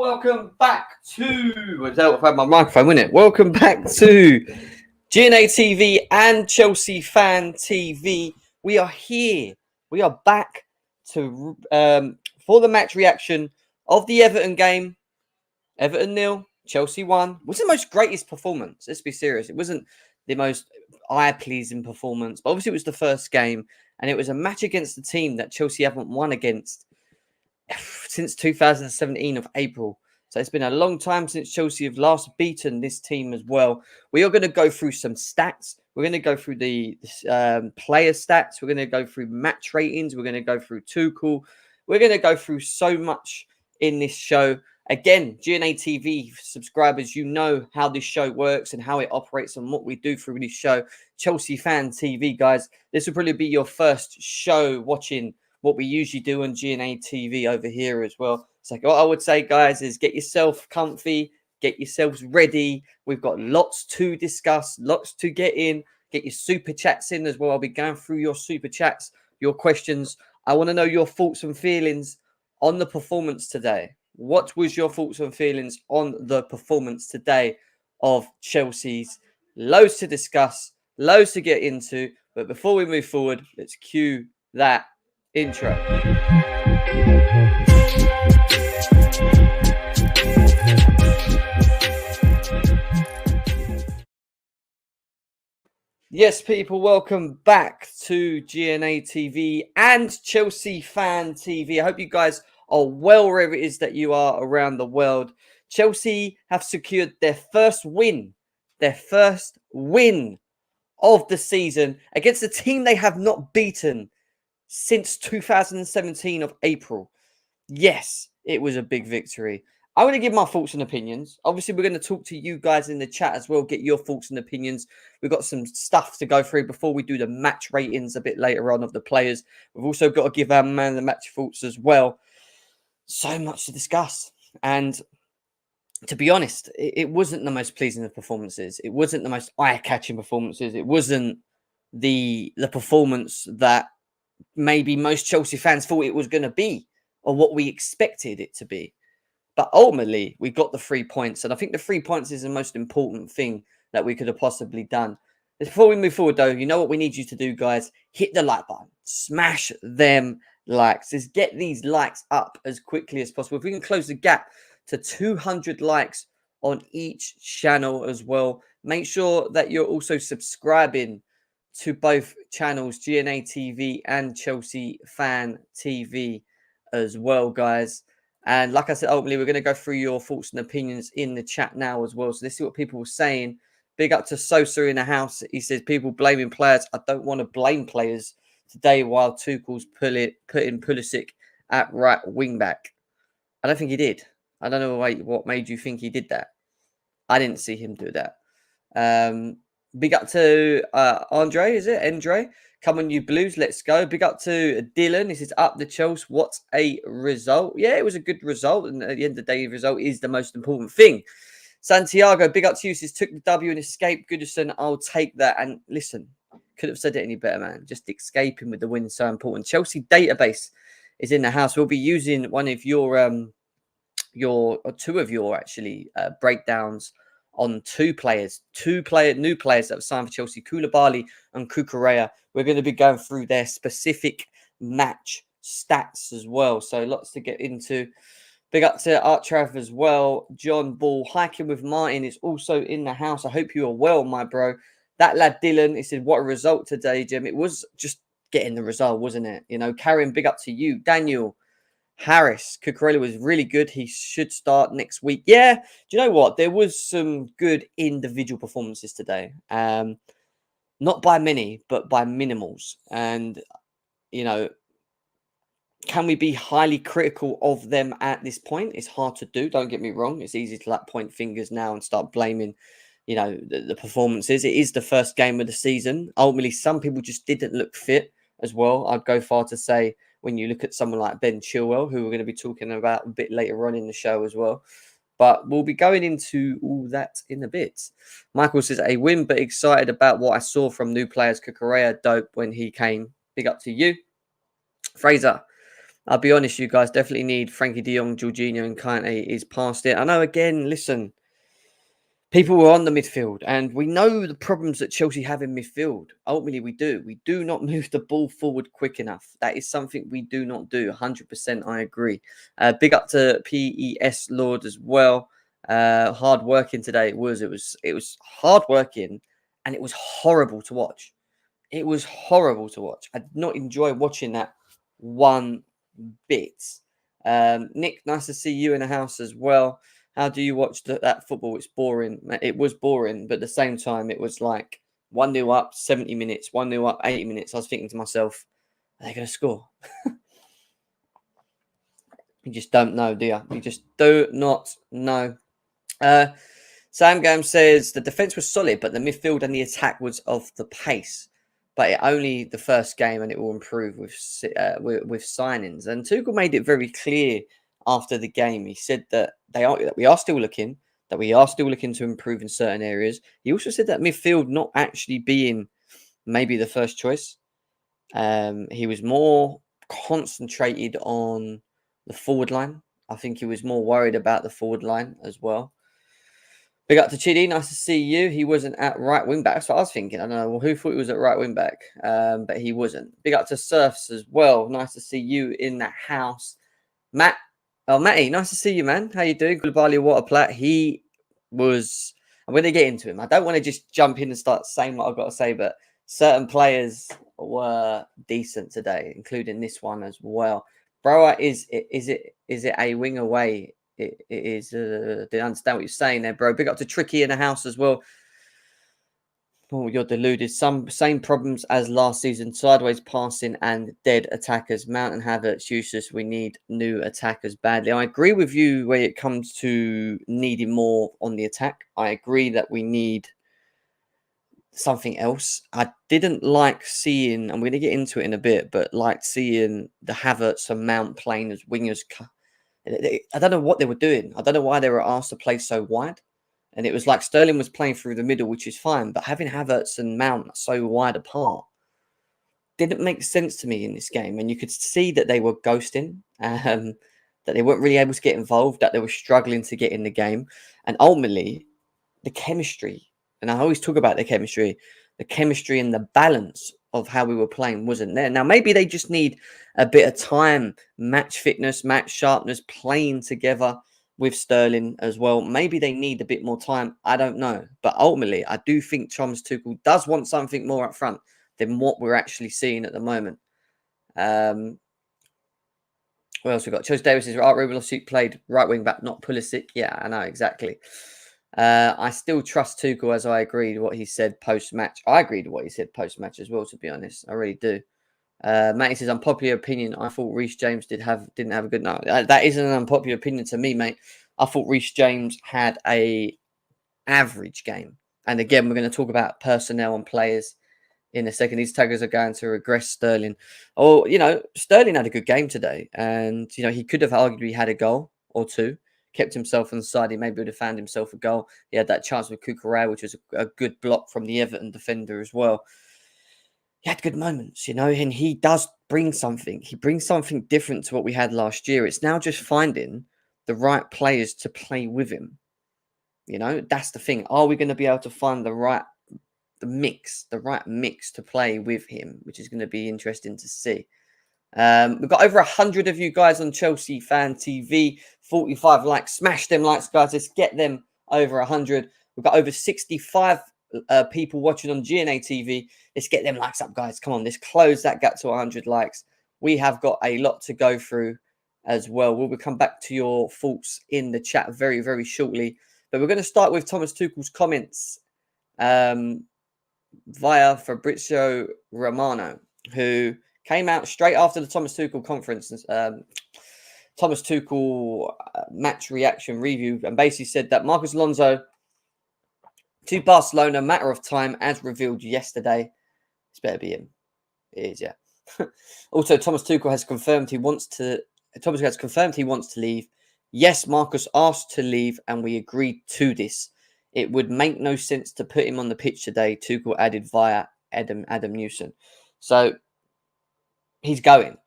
welcome back to... I've had my microphone, isn't it? Welcome back to GNA TV and Chelsea Fan TV. We are here. We are back to for the match reaction of the Everton game. Everton 0, Chelsea 1. It wasn't the most greatest performance. Let's be serious. It wasn't the most eye-pleasing performance. But obviously, it was the first game. And it was a match against the team that Chelsea haven't won against since 2017 of April. So it's been a long time since Chelsea have last beaten this team as well. We are going to go through some stats. We're going to go through the player stats. We're going to go through match ratings. We're going to go through Tuchel. We're going to go through so much in this show. Again, GNA TV subscribers, you know how this show works and how it operates and what we do through this show. Chelsea Fan TV, guys, this will probably be your first show watching what we usually do on GNA TV over here as well. So what I would say, guys, is get yourself comfy, get yourselves ready. We've got lots to discuss, lots to get in. Get your super chats in as well. I'll be going through your super chats, your questions. I want to know your thoughts and feelings on the performance today. What was your thoughts and feelings on the performance today of Chelsea's? Loads to discuss, loads to get into. But before we move forward, let's cue that intro. Yes, people, welcome back to GNA TV and Chelsea Fan TV. I hope you guys are well wherever it is that you are around the world. Chelsea have secured their first win of the season against a team they have not beaten since 2017 of April. Yes, it was a big victory. I'm going to give my thoughts and opinions. Obviously, we're going to talk to you guys in the chat as well, get your thoughts and opinions. We've got some stuff to go through before we do the match ratings a bit later on of the players. We've also got to give our man the match thoughts as well. So much to discuss. And to be honest, it wasn't the most pleasing of performances. It wasn't the most eye-catching performances. It wasn't the performance that maybe most Chelsea fans thought it was going to be or what we expected it to be. But ultimately, we got the 3 points. And I think the 3 points is the most important thing that we could have possibly done. Before we move forward, though, you know what we need you to do, guys? Hit the like button. Smash them likes. Just get these likes up as quickly as possible. If we can close the gap to 200 likes on each channel as well. Make sure that you're also subscribing to both channels, GNA TV and Chelsea Fan TV as well, guys. And like I said, ultimately, we're going to go through your thoughts and opinions in the chat now as well. So let's see what people were saying. Big up to Sosa in the house. He says, people blaming players. I don't want to blame players today while Tuchel's putting Pulisic at right wing back. I don't think he did. I don't know what made you think he did that. I didn't see him do that. Big up to Andre, is it? Andre. Come on, you Blues. Let's go. Big up to Dylan. This is up the Chelsea. What a result. Yeah, it was a good result. And at the end of the day, the result is the most important thing. Santiago, big up to you. Says, took the W and escaped. Goodison, I'll take that. And listen, could have said it any better, man. Just escaping with the win is so important. Chelsea database is in the house. We'll be using one of your two of your actually breakdowns on new players that have signed for Chelsea, Koulibaly and Cucurella. We're going to be going through their specific match stats as well. So lots to get into. Big up to Artrav as well. John Ball, hiking with Martin is also in the house. I hope you are well, my bro. That lad Dylan, he said, what a result today, Jim. It was just getting the result, wasn't it? You know, Karen, big up to you. Daniel Harris, Cucurella was really good. He should start next week. Yeah, do you know what? There was some good individual performances today. Not by many, but by minimals. And, you know, can we be highly critical of them at this point? It's hard to do. Don't get me wrong. It's easy to point fingers now and start blaming, you know, the performances. It is the first game of the season. Ultimately, some people just didn't look fit as well. I'd go far to say, when you look at someone like Ben Chilwell, who we're going to be talking about a bit later on in the show as well. But we'll be going into all that in a bit. Michael says, a win, but excited about what I saw from new players. Cucurella, dope when he came. Big up to you. Fraser, I'll be honest, you guys definitely need Frankie de Jong, Jorginho, and Kante is past it. I know, again, listen, people were on the midfield, and we know the problems that Chelsea have in midfield. Ultimately, we do. We do not move the ball forward quick enough. That is something we do not do. 100%, I agree. Big up to PES Lord as well. Hard working today. It was hard working, and it was horrible to watch. It was horrible to watch. I did not enjoy watching that one bit. Nick, nice to see you in the house as well. How do you watch that football? It's boring. It was boring, but at the same time, it was like 1-0 up, 70 minutes, 1-0 up, 80 minutes. I was thinking to myself, are they going to score? You just don't know, do you? You just do not know. Sam Gam says the defence was solid, but the midfield and the attack was of the pace. But it only the first game, and it will improve with signings. And Tuchel made it very clear after the game. He said that we are still looking to improve in certain areas. He also said that midfield not actually being maybe the first choice. He was more concentrated on the forward line. I think he was more worried about the forward line as well. Big up to Chidi. Nice to see you. He wasn't at right wing back. That's what I was thinking. I don't know who thought he was at right wing back, but he wasn't. Big up to Surfs as well. Nice to see you in the house. Matt. Oh, Matty. Nice to see you, man. How you doing? Gulabali Waterplat. He was... I'm going to get into him. I don't want to just jump in and start saying what I've got to say, but certain players were decent today, including this one as well. Bro, is it a wing away? It is. Didn't understand what you're saying there, bro. Big up to Tricky in the house as well. Oh, you're deluded. Same problems as last season. Sideways passing and dead attackers. Mount and Havertz useless. We need new attackers badly. I agree with you when it comes to needing more on the attack. I agree that we need something else. I didn't like seeing, I'm going to get into it in a bit, but like seeing the Havertz and Mount playing as wingers. I don't know what they were doing. I don't know why they were asked to play so wide. And it was like Sterling was playing through the middle, which is fine. But having Havertz and Mount so wide apart didn't make sense to me in this game. And you could see that they were ghosting, that they weren't really able to get involved, that they were struggling to get in the game. And ultimately, the chemistry, and I always talk about the chemistry and the balance of how we were playing wasn't there. Now, maybe they just need a bit of time, match fitness, match sharpness, playing together with Sterling as well. Maybe they need a bit more time. I don't know. But ultimately, I do think Thomas Tuchel does want something more up front than what we're actually seeing at the moment. What else we got? Chose Davis says, Art Ruben played right wing back, not Pulisic. Yeah, I know, exactly. I still trust Tuchel, as I agreed what he said post-match. I agreed with what he said post-match as well, to be honest. I really do. Matty says, unpopular opinion. I thought Reese James didn't have a good night. That isn't an unpopular opinion to me, mate. I thought Reese James had a average game. And again, we're going to talk about personnel and players in a second. These taggers are going to regress Sterling. Oh, Sterling had a good game today. And, he could have arguably had a goal or two. Kept himself on the side. He maybe would have found himself a goal. He had that chance with Cucurella, which was a good block from the Everton defender as well. He had good moments, and he does bring something. He brings something different to what we had last year. It's now just finding the right players to play with him. That's the thing. Are we going to be able to find the right mix to play with him, which is going to be interesting to see. We've got over 100 of you guys on Chelsea Fan TV, 45 likes. Smash them likes, guys. Let's get them over 100. We've got over 65 people watching on GNA TV. Let's get them likes up, guys. Come on, let's close that gap to 100 likes. We have got a lot to go through as well. We'll come back to your thoughts in the chat very, very shortly. But we're going to start with Thomas Tuchel's comments via Fabrizio Romano, who came out straight after the Thomas Tuchel conference, Thomas Tuchel match reaction review, and basically said that Marcos Alonso to Barcelona, matter of time, as revealed yesterday. It's better be him. It is, yeah. Also, Thomas Tuchel has confirmed he wants to leave. Yes, Marcus asked to leave, and we agreed to this. It would make no sense to put him on the pitch today, Tuchel added via Adam Newson. So, he's going.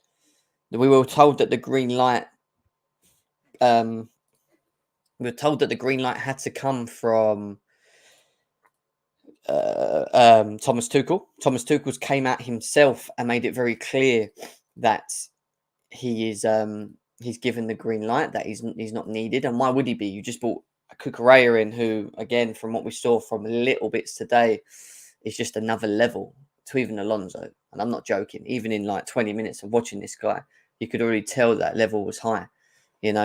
We were told that the green light. We were told that the green light had to come from Thomas Tuchel. Thomas Tuchel came out himself and made it very clear that he is he's given the green light, that he's not needed. And why would he be? You just bought a Cucurella in, who, again, from what we saw from little bits today, is just another level to even Alonso. And I'm not joking. Even in like 20 minutes of watching this guy, you could already tell that level was high.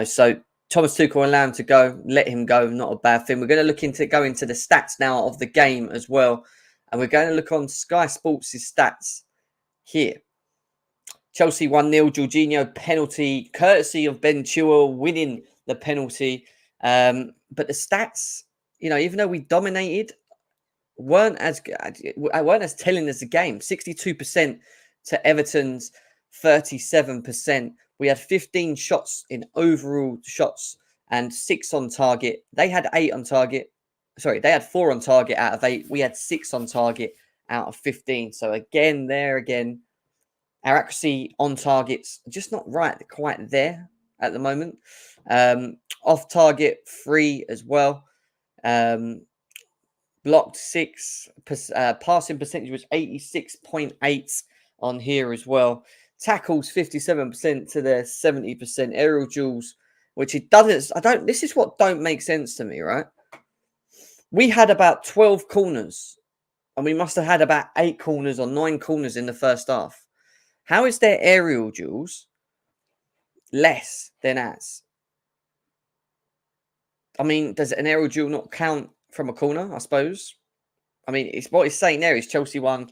So Thomas Tuchel allowed him to go, let him go, not a bad thing. We're going to go into the stats now of the game as well. And we're going to look on Sky Sports' stats here. Chelsea 1-0, Jorginho penalty, courtesy of Ben Chilwell winning the penalty. But the stats, even though we dominated, weren't as telling as the game. 62% to Everton's 37%. We had 15 shots in overall shots and 6 on target. They had 8 on target. Sorry, they had 4 on target out of 8. We had 6 on target out of 15. So again, our accuracy on targets just not quite there at the moment. Off target 3 as well. Blocked 6. Passing percentage was 86.8 on here as well. Tackles 57% to their 70%. Aerial duels, which it doesn't. This is what don't make sense to me, right? We had about 12 corners, and we must have had about 8 corners or 9 corners in the first half. How is their aerial duels less than ours? I mean, does an aerial duel not count from a corner, I suppose? I mean, it's what it's saying there is Chelsea won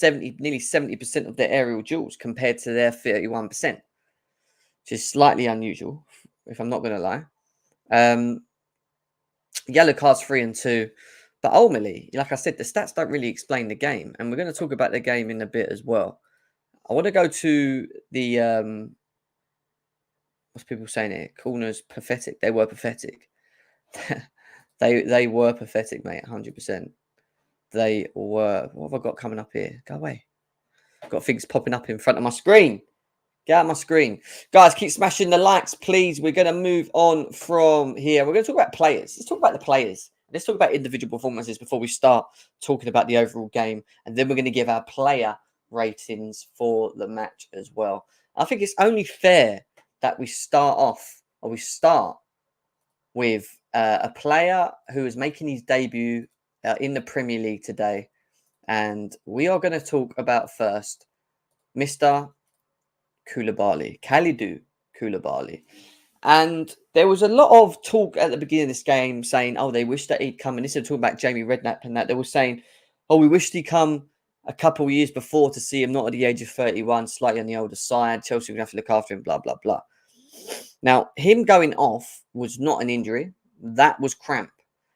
nearly 70% of their aerial duels compared to their 31%, which is slightly unusual, if I'm not going to lie. Yellow cards 3 and 2. But ultimately, like I said, the stats don't really explain the game. And we're going to talk about the game in a bit as well. I want to go to the, what's people saying here? Corners, pathetic. They were pathetic. they were pathetic, mate, 100%. They were. What have I got coming up here? Go away. I've got things popping up in front of my screen. Get out of my screen. Guys, keep smashing the likes, please. We're going to move on from here. We're going to talk about players. Let's talk about the players. Let's talk about individual performances before we start talking about the overall game. And then we're going to give our player ratings for the match as well. I think it's only fair that we start with a player who is making his debut in the Premier League today. And we are going to talk about first Mr. Kalidou Koulibaly. And there was a lot of talk at the beginning of this game saying, oh, they wish that he'd come. And this is talking about Jamie Redknapp and that. They were saying, oh, we wished he'd come a couple of years before to see him, not at the age of 31, slightly on the older side. Chelsea would have to look after him, blah, blah, blah. Now, him going off was not an injury. That was cramp.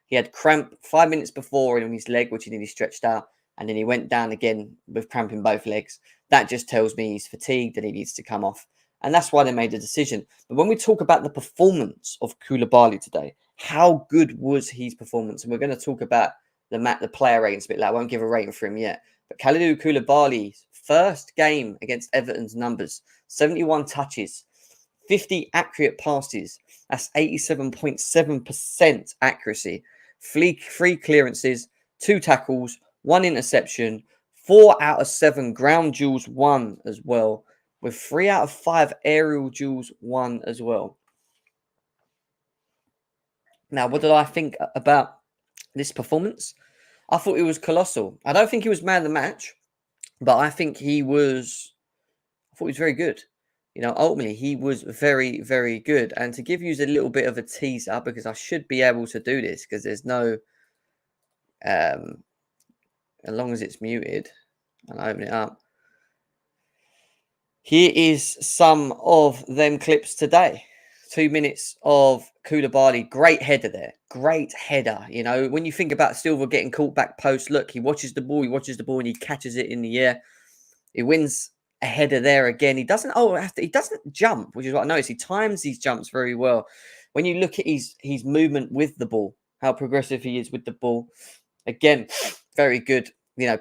He had cramp 5 minutes before in his leg, which he nearly stretched out. And then he went down again with cramp in both legs. That just tells me he's fatigued and he needs to come off. And that's why they made the decision. But when we talk about the performance of Koulibaly today, how good was his performance? And we're going to talk about the player ratings a bit later. I won't give a rating for him yet. But Kalidou Koulibaly's first game against Everton's numbers, 71 touches, 50 accurate passes. That's 87.7% accuracy. 3 clearances, 2 tackles, 1 interception, 4 out of 7 ground duels won as well, with 3 out of 5 aerial duels won as well. Now, what did I think about this performance? I thought it was colossal. I don't think he was man of the match, but I think he was very good. Ultimately, he was very, very good. And to give you a little bit of a teaser, because I should be able to do this, because there's no, as long as it's muted, and I open it up. Here is some of them clips today. 2 minutes of Koulibaly. Great header there. Great header. When you think about Silva getting caught back post, look, he watches the ball, and he catches it in the air. He wins a header there again. He doesn't jump, which is what I noticed. He times these jumps very well. When you look at his movement with the ball, how progressive he is with the ball. Again, very good.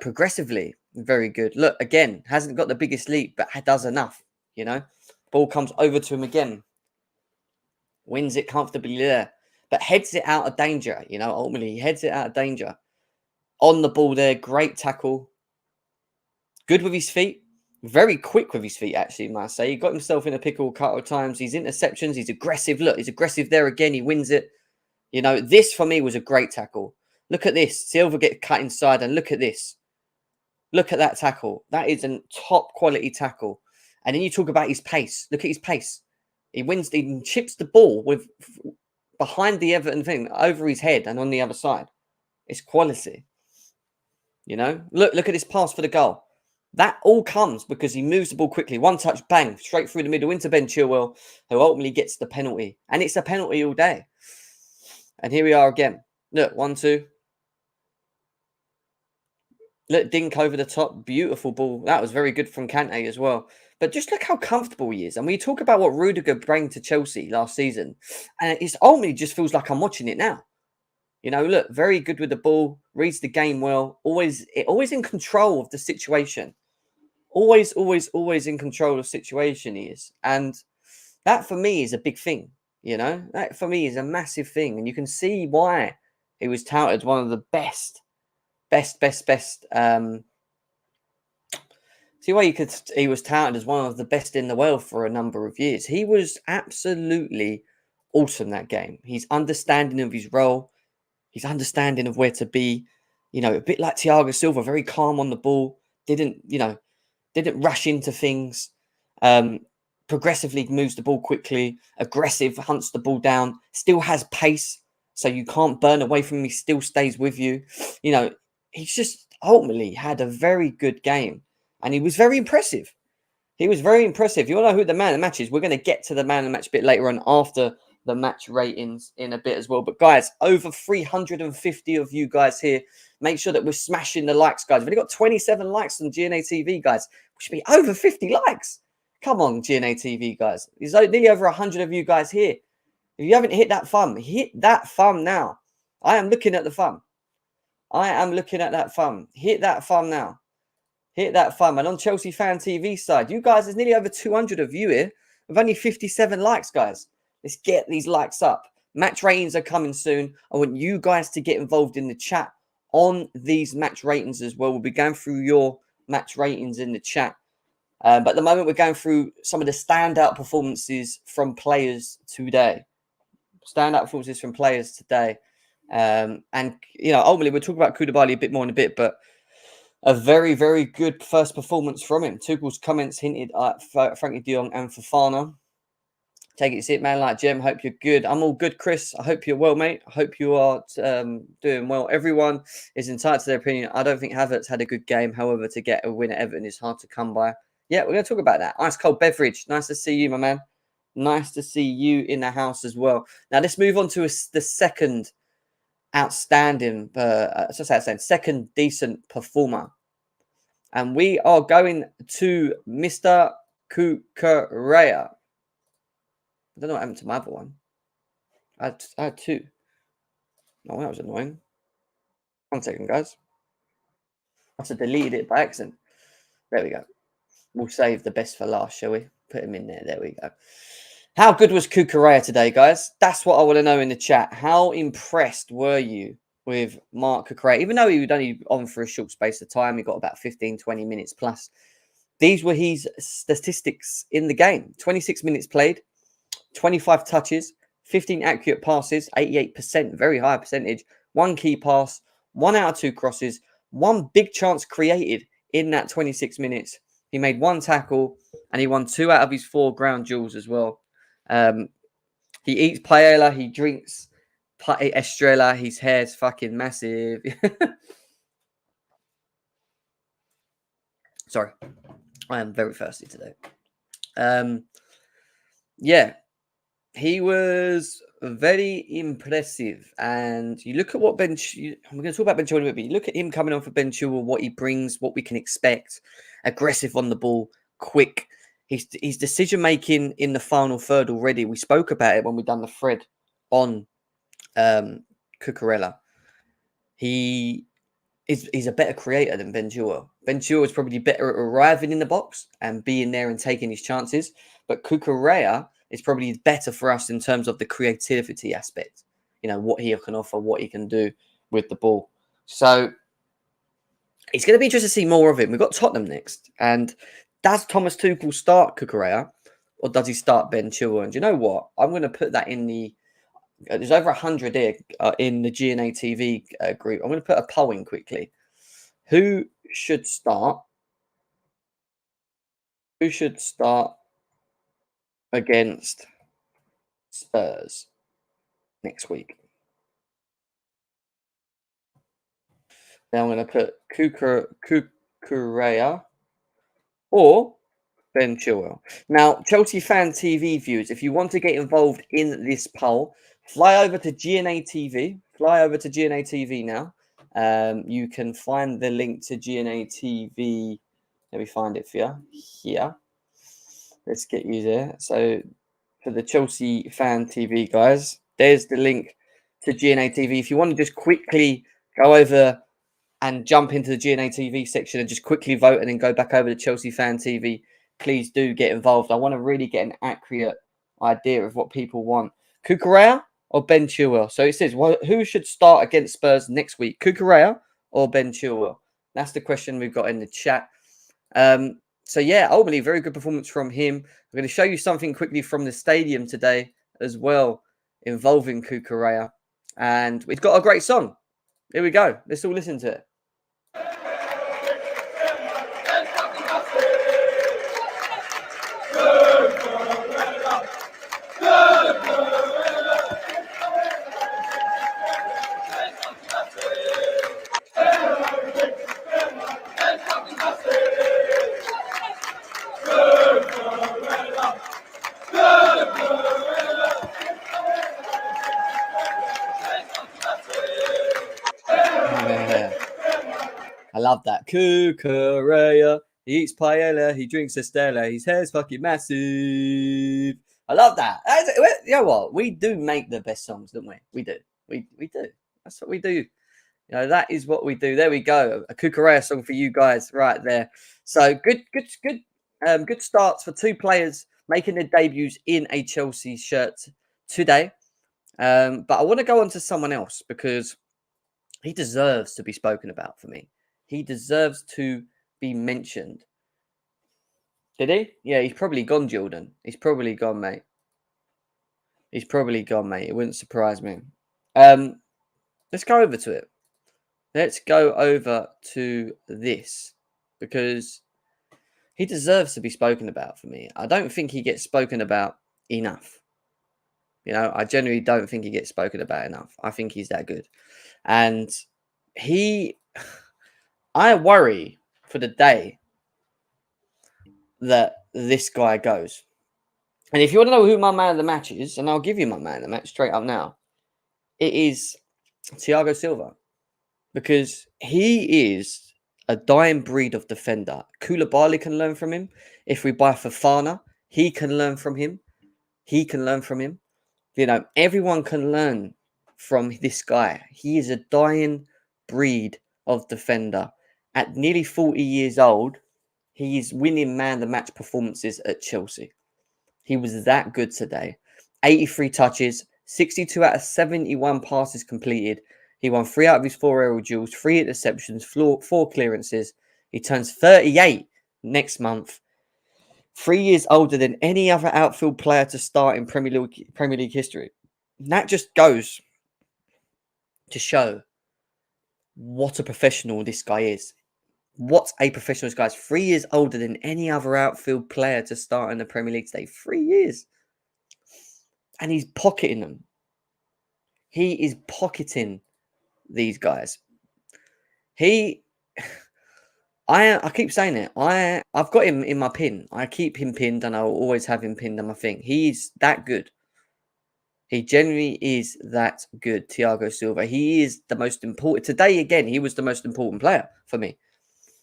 Progressively, very good. Look, again, hasn't got the biggest leap, but does enough, Ball comes over to him again. Wins it comfortably there. But heads it out of danger. Ultimately, he heads it out of danger. On the ball there. Great tackle. Good with his feet. Very quick with his feet, actually, must say. He got himself in a pickle a couple of times. His interceptions, he's aggressive. Look, he's aggressive there again. He wins it. This for me was a great tackle. Look at this. Silva get cut inside, and look at this. Look at that tackle. That is a top quality tackle. And then you talk about his pace. Look at his pace. He chips the ball with behind the Everton thing, over his head and on the other side. It's quality. Look at this pass for the goal. That all comes because he moves the ball quickly. One touch, bang, straight through the middle into Ben Chilwell, who ultimately gets the penalty. And it's a penalty all day. And here we are again. Look, 1-2. Look, dink over the top. Beautiful ball. That was very good from Kante as well. But just look how comfortable he is. And we talk about what Rudiger brought to Chelsea last season. And it's ultimately just feels like I'm watching it now. Look, very good with the ball. Reads the game well. Always in control of the situation. Always in control of the situation he is. And that for me is a big thing. That for me is a massive thing. And you can see why he was touted one of the best. See why he was touted as one of the best in the world for a number of years. He was absolutely awesome that game. His understanding of his role, his understanding of where to be, a bit like Thiago Silva, very calm on the ball, didn't rush into things, progressively moves the ball quickly, aggressive, hunts the ball down, still has pace, so you can't burn away from him, he still stays with you. He's just ultimately had a very good game. And he was very impressive. You want to know who the man of the match is? We're going to get to the man of the match a bit later on after the match ratings in a bit as well. But guys, over 350 of you guys here. Make sure that we're smashing the likes, guys. We've only got 27 likes on GNA TV, guys. We should be over 50 likes. Come on, GNA TV, guys. There's nearly over 100 of you guys here. If you haven't hit that thumb, hit that thumb now. I am looking at the thumb. Hit that thumb now. Hit that thumb. And on Chelsea Fan TV side, you guys, there's nearly over 200 of you here with only 57 likes, guys. Let's get these likes up. Match ratings are coming soon. I want you guys to get involved in the chat on these match ratings as well. We'll be going through your match ratings in the chat. But at the moment, we're going through some of the standout performances from players today. And, ultimately, we'll talk about Koulibaly a bit more in a bit, but a very, very good first performance from him. Tuchel's comments hinted at Frankie de Jong and Fofana. Take it, see it, man. Like Jem, hope you're good. I'm all good, Chris. I hope you're well, mate. I hope you are doing well. Everyone is entitled to their opinion. I don't think Havertz had a good game. However, to get a win at Everton is hard to come by. Yeah, we're going to talk about that. Ice cold beverage. Nice to see you, my man. Nice to see you in the house as well. Now, let's move on to the second outstanding, second decent performer. And we are going to Mr. Cucurella. I don't know what happened to my other one. I had two. Oh, that was annoying. 1 second, guys. I must have deleted it by accident. There we go. We'll save the best for last, shall we? Put him in there. There we go. How good was Cucurella today, guys? That's what I want to know in the chat. How impressed were you with Marc Cucurella? Even though he was only on for a short space of time, he got about 15, 20 minutes plus. These were his statistics in the game. 26 minutes played, 25 touches, 15 accurate passes, 88%, very high percentage, 1 key pass, 1 out of 2 crosses, 1 big chance created in that 26 minutes. He made 1 tackle and he won 2 out of his 4 ground duels as well. He eats paella, he drinks Estrella, his hair's fucking massive. Sorry, I am very thirsty today. Yeah, he was very impressive. And you look at what we're going to talk about Ben Chilwell in a bit, but you look at him coming on for Ben Chilwell, what he brings, what we can expect. Aggressive on the ball, quick. His decision-making in the final third already. We spoke about it when we done the thread on Cucurella. He's a better creator than Ben Chilwell. Ben Chilwell is probably better at arriving in the box and being there and taking his chances. But Cucurella is probably better for us in terms of the creativity aspect. You know, what he can offer, what he can do with the ball. So it's going to be interesting to see more of him. We've got Tottenham next. And does Thomas Tuchel start Cucurella or does he start Ben Chilwell? And do you know what? I'm going to put that in the... there's over 100 here in the GNA TV group. I'm going to put a poll in quickly. Who should start? Who should start against Spurs next week? Now I'm going to put Cucurella or Ben Chilwell. Now, Chelsea Fan TV viewers, if you want to get involved in this poll, fly over to GNA TV. Fly over to GNA TV now. You can find the link to GNA TV. Let me find it for you here. Let's get you there. So, for the Chelsea Fan TV guys, there's the link to GNA TV. If you want to just quickly go over and jump into the GNA TV section and just quickly vote and then go back over to Chelsea Fan TV, please do get involved. I want to really get an accurate idea of what people want. Cucurella or Ben Chilwell? So it says, well, who should start against Spurs next week? Cucurella or Ben Chilwell? That's the question we've got in the chat. So yeah, ultimately, very good performance from him. I'm going to show you something quickly from the stadium today as well, involving Cucurella. And we've got a great song. Here we go. Let's all listen to it. I love that. Cucurella, he eats paella, he drinks Estella, his hair's fucking massive. I love that. You know what? We do make the best songs, don't we? We do. We do. That's what we do. You know, that is what we do. There we go. A Cucurella song for you guys right there. So good starts for two players making their debuts in a Chelsea shirt today. But I want to go on to someone else because he deserves to be spoken about for me. He deserves to be mentioned. Did he? Yeah, he's probably gone, Jordan. He's probably gone, mate. He's probably gone, mate. It wouldn't surprise me. Let's go over to it. Let's go over to this because he deserves to be spoken about for me. I don't think he gets spoken about enough. You know, I generally don't think he gets spoken about enough. I think he's that good. And I worry for the day that this guy goes. And if you want to know who my man of the match is, and I'll give you my man of the match straight up now, it is Thiago Silva. Because he is a dying breed of defender. Koulibaly can learn from him. If we buy Fofana, he can learn from him. He can learn from him. You know, everyone can learn from this guy. He is a dying breed of defender. At nearly 40 years old, he is winning man of the match performances at Chelsea. He was that good today. 83 touches, 62 out of 71 passes completed. He won 3 out of his 4 aerial duels, 3 interceptions, 4 clearances. He turns 38 next month. 3 years older than any other outfield player to start in Premier League history. And that just goes to show what a professional this guy is. What a professional this guy is. 3 years older than any other outfield player to start in the Premier League today. 3 years. And he's pocketing them. He is pocketing these guys. I keep saying it. I've got him in my pin. I keep him pinned and I'll always have him pinned on my thing. He's that good. He genuinely is that good, Thiago Silva. He is the most important. Today, again, he was the most important player for me.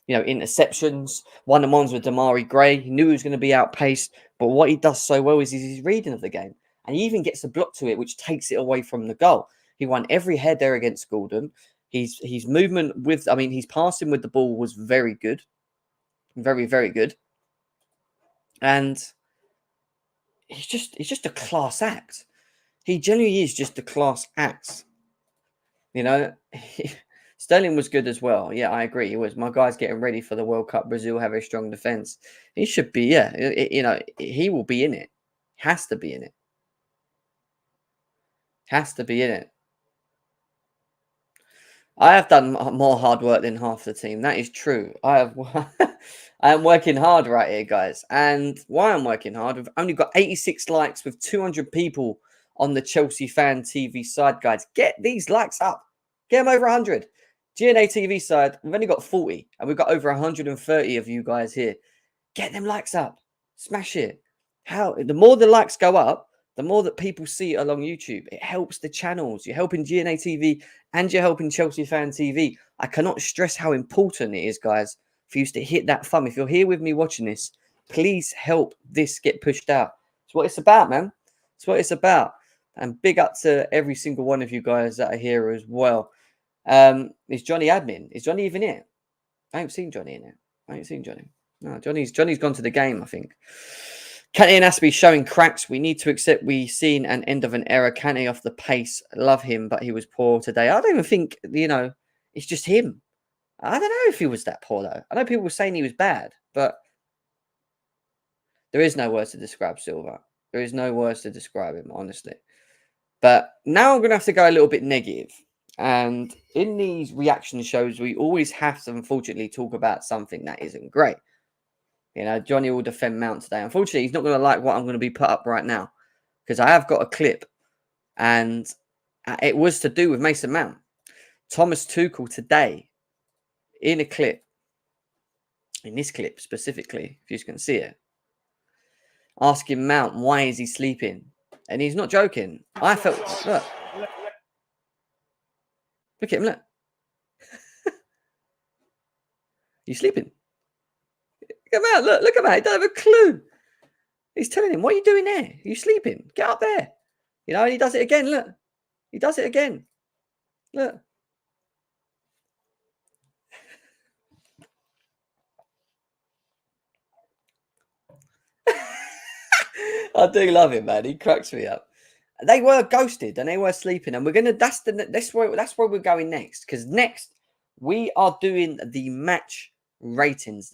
You know, interceptions, one-on-ones with Damari Gray. He knew he was going to be outpaced. But what he does so well is his reading of the game. And he even gets a block to it, which takes it away from the goal. He won every header against Gordon. His movement with, his passing with the ball was very good. Very, very good. And he's just a class act. He genuinely is just a class act. You know, Sterling was good as well. Yeah, I agree. He was. My guy's getting ready for the World Cup. Brazil have a strong defense. He should be. Yeah, he will be in it. Has to be in it. Has to be in it. I have done more hard work than half the team. That is true. I have. I am working hard right here, guys. And why I'm working hard, we've only got 86 likes with 200 people on the Chelsea Fan TV side, guys. Get these likes up. Get them over 100. GNA TV side, we've only got 40. And we've got over 130 of you guys here. Get them likes up. Smash it. The more the likes go up, the more that people see it along YouTube. It helps the channels. You're helping GNA TV and you're helping Chelsea Fan TV. I cannot stress how important it is, guys, for you to hit that thumb. If you're here with me watching this, please help this get pushed out. It's what it's about, man. It's what it's about. And big up to every single one of you guys that are here as well. Is Johnny admin? Is Johnny even here? I haven't seen Johnny in it. I ain't seen Johnny. No, Johnny's gone to the game, I think. Kante and Aspie showing cracks. We need to accept we seen an end of an era. Kante off the pace. Love him, but he was poor today. I don't even think, it's just him. I don't know if he was that poor, though. I know people were saying he was bad, but there is no words to describe Silva. There is no words to describe him, honestly. But now I'm going to have to go a little bit negative. And in these reaction shows, we always have to, unfortunately, talk about something that isn't great. Johnny will defend Mount today. Unfortunately, he's not going to like what I'm going to be put up right now because I have got a clip and it was to do with Mason Mount. Thomas Tuchel today in a clip, in this clip specifically, if you can see it, asking Mount why is he sleeping. And he's not joking. I felt, look at him, look. You sleeping? Look at Mount, look at Mount. He doesn't have a clue. He's telling him, what are you doing there? Are you sleeping? Get up there. And he does it again, look. He does it again. Look. I do love him, man. He cracks me up. They were ghosted and they were sleeping, and we're gonna. That's where we're going next. Because next we are doing the match ratings,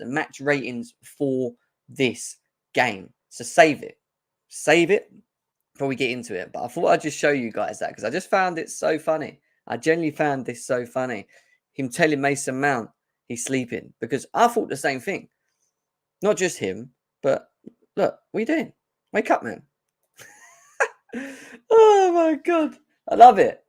for this game. So save it before we get into it. But I thought I'd just show you guys that because I just found it so funny. I genuinely found this so funny. Him telling Mason Mount he's sleeping because I thought the same thing. Not just him, but look, what are you doing? Wake up, man. Oh my God. I love it.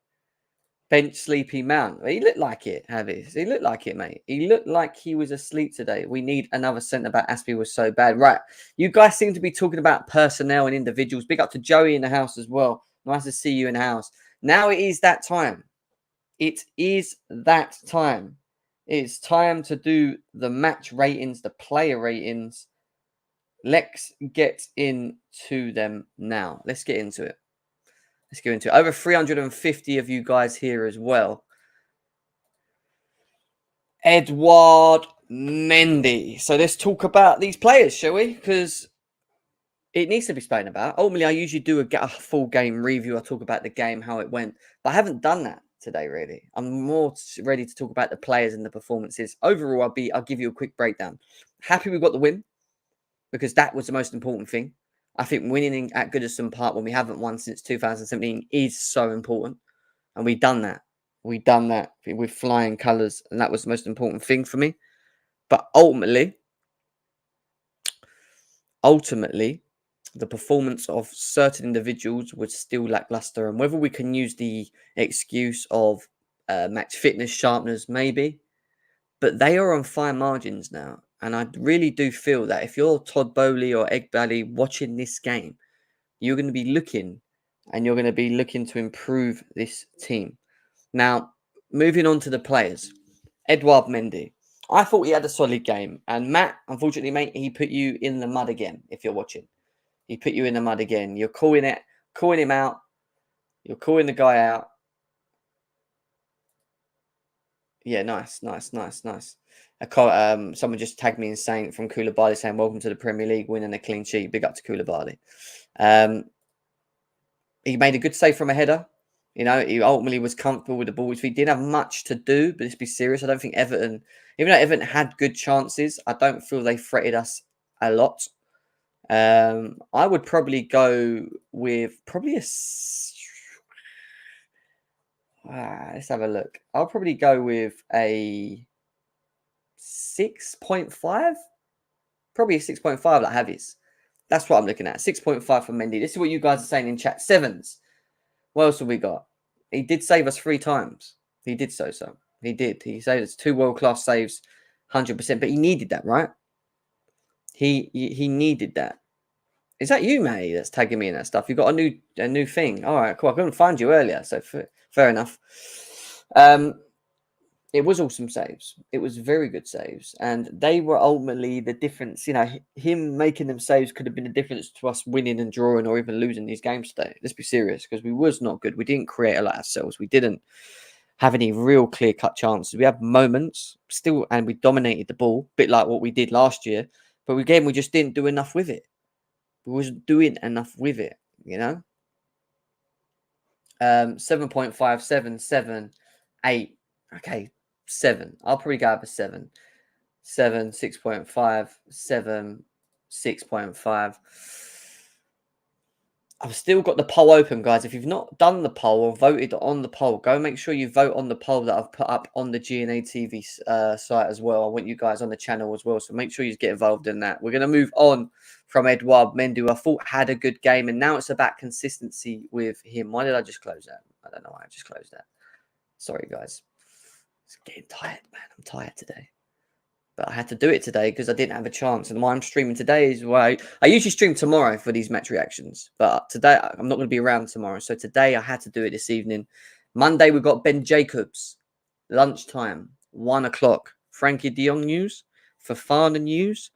Bench sleepy Mount. He looked like it, Havis. He looked like it, mate. He looked like he was asleep today. We need another centre-back. Aspie was so bad. Right. You guys seem to be talking about personnel and individuals. Big up to Joey in the house as well. Nice to see you in the house. Now it is that time. It is that time. It's time to do the match ratings, the player ratings. Let's get into them now. Let's get into it. Let's go into it. Over 350 of you guys here as well. Eduard Mende. So let's talk about these players, shall we? Because it needs to be spoken about. Ultimately, I usually do a full game review. I talk about the game, how it went. But I haven't done that today, really. I'm more ready to talk about the players and the performances. Overall, I'll give you a quick breakdown. Happy we got the win, because that was the most important thing. I think winning at Goodison Park when we haven't won since 2017 is so important. And we've done that. We've done that with flying colours. And that was the most important thing for me. But ultimately, the performance of certain individuals was still lackluster. And whether we can use the excuse of match fitness, sharpness, maybe. But they are on fine margins now. And I really do feel that if you're Todd Bowley or Egbali watching this game, you're going to be looking to improve this team. Now, moving on to the players. Eduard Mende. I thought he had a solid game. And Matt, unfortunately, mate, he put you in the mud again, if you're watching. He put you in the mud again. You're calling him out. You're calling the guy out. Yeah, nice. Someone just tagged me in saying from Koulibaly saying, "Welcome to the Premier League, winning a clean sheet." Big up to Koulibaly. He made a good save from a header. You know, he ultimately was comfortable with the ball, which we didn't have much to do. But let's be serious. I don't think Everton, even though Everton had good chances, I don't feel they threatened us a lot. I would probably go with probably let's have a look. I'll probably go with a 6.5. Probably a 6.5 like Javi's. That's what I'm looking at. 6.5 for Mendy. This is what you guys are saying in chat. Sevens. What else have we got? He did save us 3 times. He did so. He did. He saved us 2 world-class saves, 100%. But he needed that, right? He needed that. Is that you, Matty, that's tagging me in that stuff? You got a new thing. All right, cool. I couldn't find you earlier, so fair enough. It was awesome saves. It was very good saves. And they were ultimately the difference. You know, him making them saves could have been the difference to us winning and drawing or even losing these games today. Let's be serious, because we was not good. We didn't create a lot ourselves. We didn't have any real clear-cut chances. We had moments still, and we dominated the ball, a bit like what we did last year. But again, we just didn't do enough with it. We wasn't doing enough with it, you know? 7.5, 7, 7, 8. Okay, 7. I'll probably go with a 7. 7, 6.5, 7, 6.5. I've still got the poll open, guys. If you've not done the poll or voted on the poll, go make sure you vote on the poll that I've put up on the GNA TV site as well. I want you guys on the channel as well, so make sure you get involved in that. We're going to move on from Eduard Mende, who I thought had a good game, and now it's about consistency with him. Why did I just close that? I don't know why I just closed that. Sorry, guys. It's getting tired, man. I'm tired today. But I had to do it today because I didn't have a chance. And why I'm streaming today is why I usually stream tomorrow for these match reactions. But today, I'm not going to be around tomorrow. So today, I had to do it this evening. Monday, we've got Ben Jacobs. Lunchtime, 1 o'clock. Frankie de Jong news. Fofana news.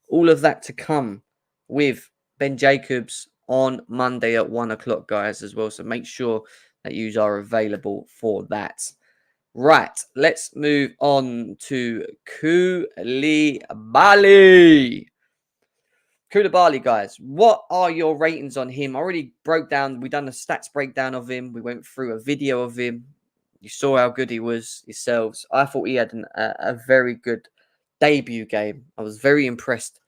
All of that to come with Ben Jacobs on Monday at 1 o'clock, guys, as well. So make sure that you are available for that. Right, let's move on to Koulibaly. Koulibaly, guys, what are your ratings on him? I already broke down, we done a stats breakdown of him. We went through a video of him. You saw how good he was yourselves. I thought he had a very good debut game. I was very impressed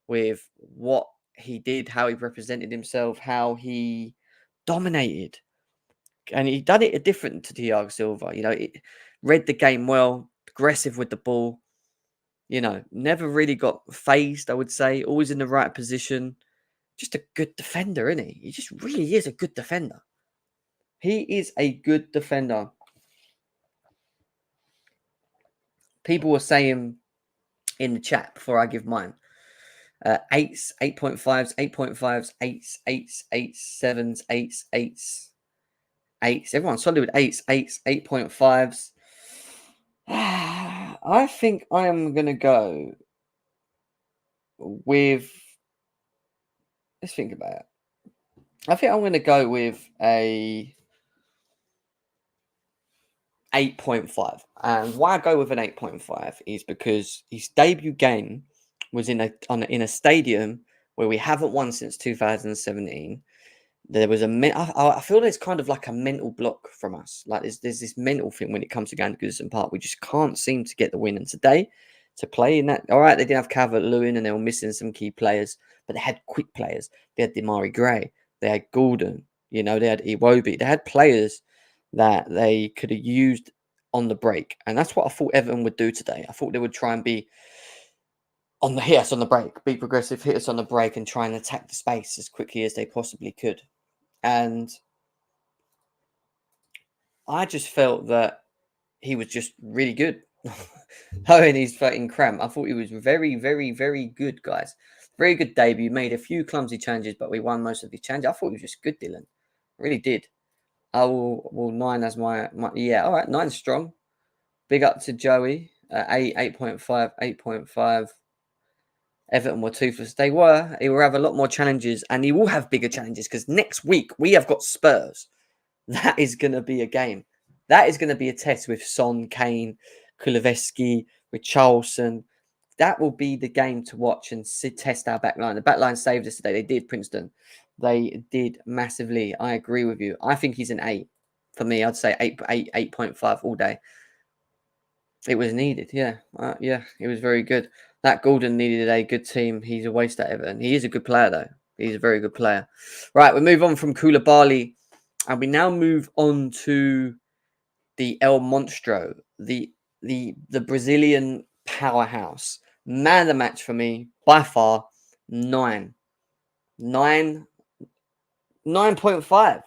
with what he did, how he represented himself, how he dominated. And he done it different to Thiago Silva. You know, read the game well, aggressive with the ball. You know, never really got phased, I would say. Always in the right position. Just a good defender, isn't he? He just really is a good defender. He is a good defender. People were saying in the chat before I give mine. 8s, 8.5s, 8.5s, 8s, 8s, 8s, 7s, 8s, 8s. 8s. Everyone's solid with 8s, 8s, 8.5s. I think I am going to go with... Let's think about it. I think I'm going to go with a 8.5. And why I go with an 8.5 is because his debut game was in a stadium where we haven't won since 2017. There was I feel there's kind of like a mental block from us. Like there's this mental thing when it comes to going to Goodison Park. We just can't seem to get the win. And today, to play in that, all right, they didn't have Calvert Lewin and they were missing some key players, but they had quick players. They had Demari Gray, they had Gordon, you know, they had Iwobi. They had players that they could have used on the break. And that's what I thought Everton would do today. I thought they would try and be hit us on the break, be progressive, hit us on the break and try and attack the space as quickly as they possibly could. And I just felt that he was just really good. And he's fighting cramp. I thought he was very, very, very good, guys. Very good debut. Made a few clumsy changes, but we won most of the changes. I thought he was just good, Dylan. Really did. I will 9 as my yeah. All right, 9 strong. Big up to Joey. 8.5, 8.5. Everton were toothless. He will have a lot more challenges, and he will have bigger challenges because next week we have got Spurs. That is going to be a game. That is going to be a test with Son, Kane, Kuleveski, Richarlison. That will be the game to watch and test our backline. The backline saved us today. They did, Princeton. They did massively. I agree with you. I think he's an 8. For me, I'd say 8.5 all day. It was needed, yeah. It was very good. That Gordon needed a good team. He's a waste at Everton. He is a good player, though. He's a very good player. Right, we move on from Koulibaly, and we now move on to the El Monstro, the Brazilian powerhouse. Man of the match for me, by far, 9. 9.5.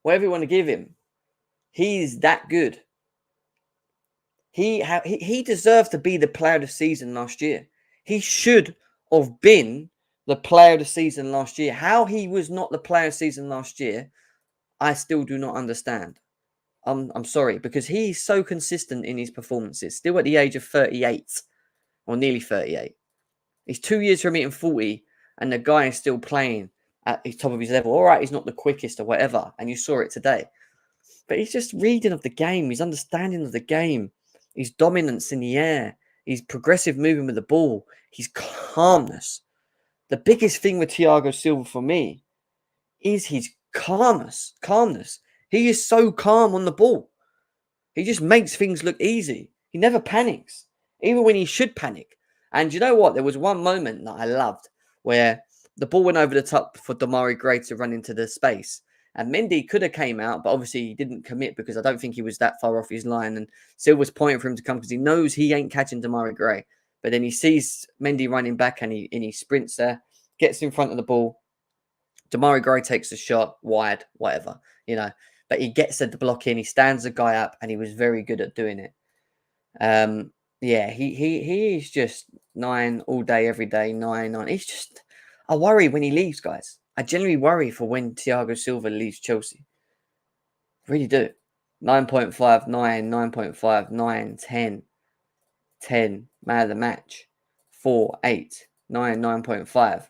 Whatever you want to give him. He's that good. He deserved to be the player of the season last year. He should have been the player of the season last year. How he was not the player of the season last year, I still do not understand. I'm sorry, because he's so consistent in his performances, still at the age of 38, or nearly 38. He's 2 years from hitting 40, and the guy is still playing at the top of his level. All right, he's not the quickest or whatever, and you saw it today. But he's just reading of the game, his understanding of the game, his dominance in the air, his progressive movement with the ball, his calmness. The biggest thing with Thiago Silva for me is his calmness. He is so calm on the ball. He just makes things look easy. He never panics, even when he should panic. And you know what? There was one moment that I loved where the ball went over the top for Demarai Gray to run into the space. And Mendy could have came out, but obviously he didn't commit because I don't think he was that far off his line. And Silva's pointing for him to come because he knows he ain't catching Demarai Gray. But then he sees Mendy running back and he sprints there, gets in front of the ball. Demarai Gray takes a shot wide, whatever, But he gets the block in, he stands the guy up, and he was very good at doing it. He is just 9 all day, every day, 9. He's just, I worry when he leaves, guys. I genuinely worry for when Thiago Silva leaves Chelsea. Really do. 9.5, 9, 9.5, 9, 10, 10, man of the match. 4, 8, 9, 9.5,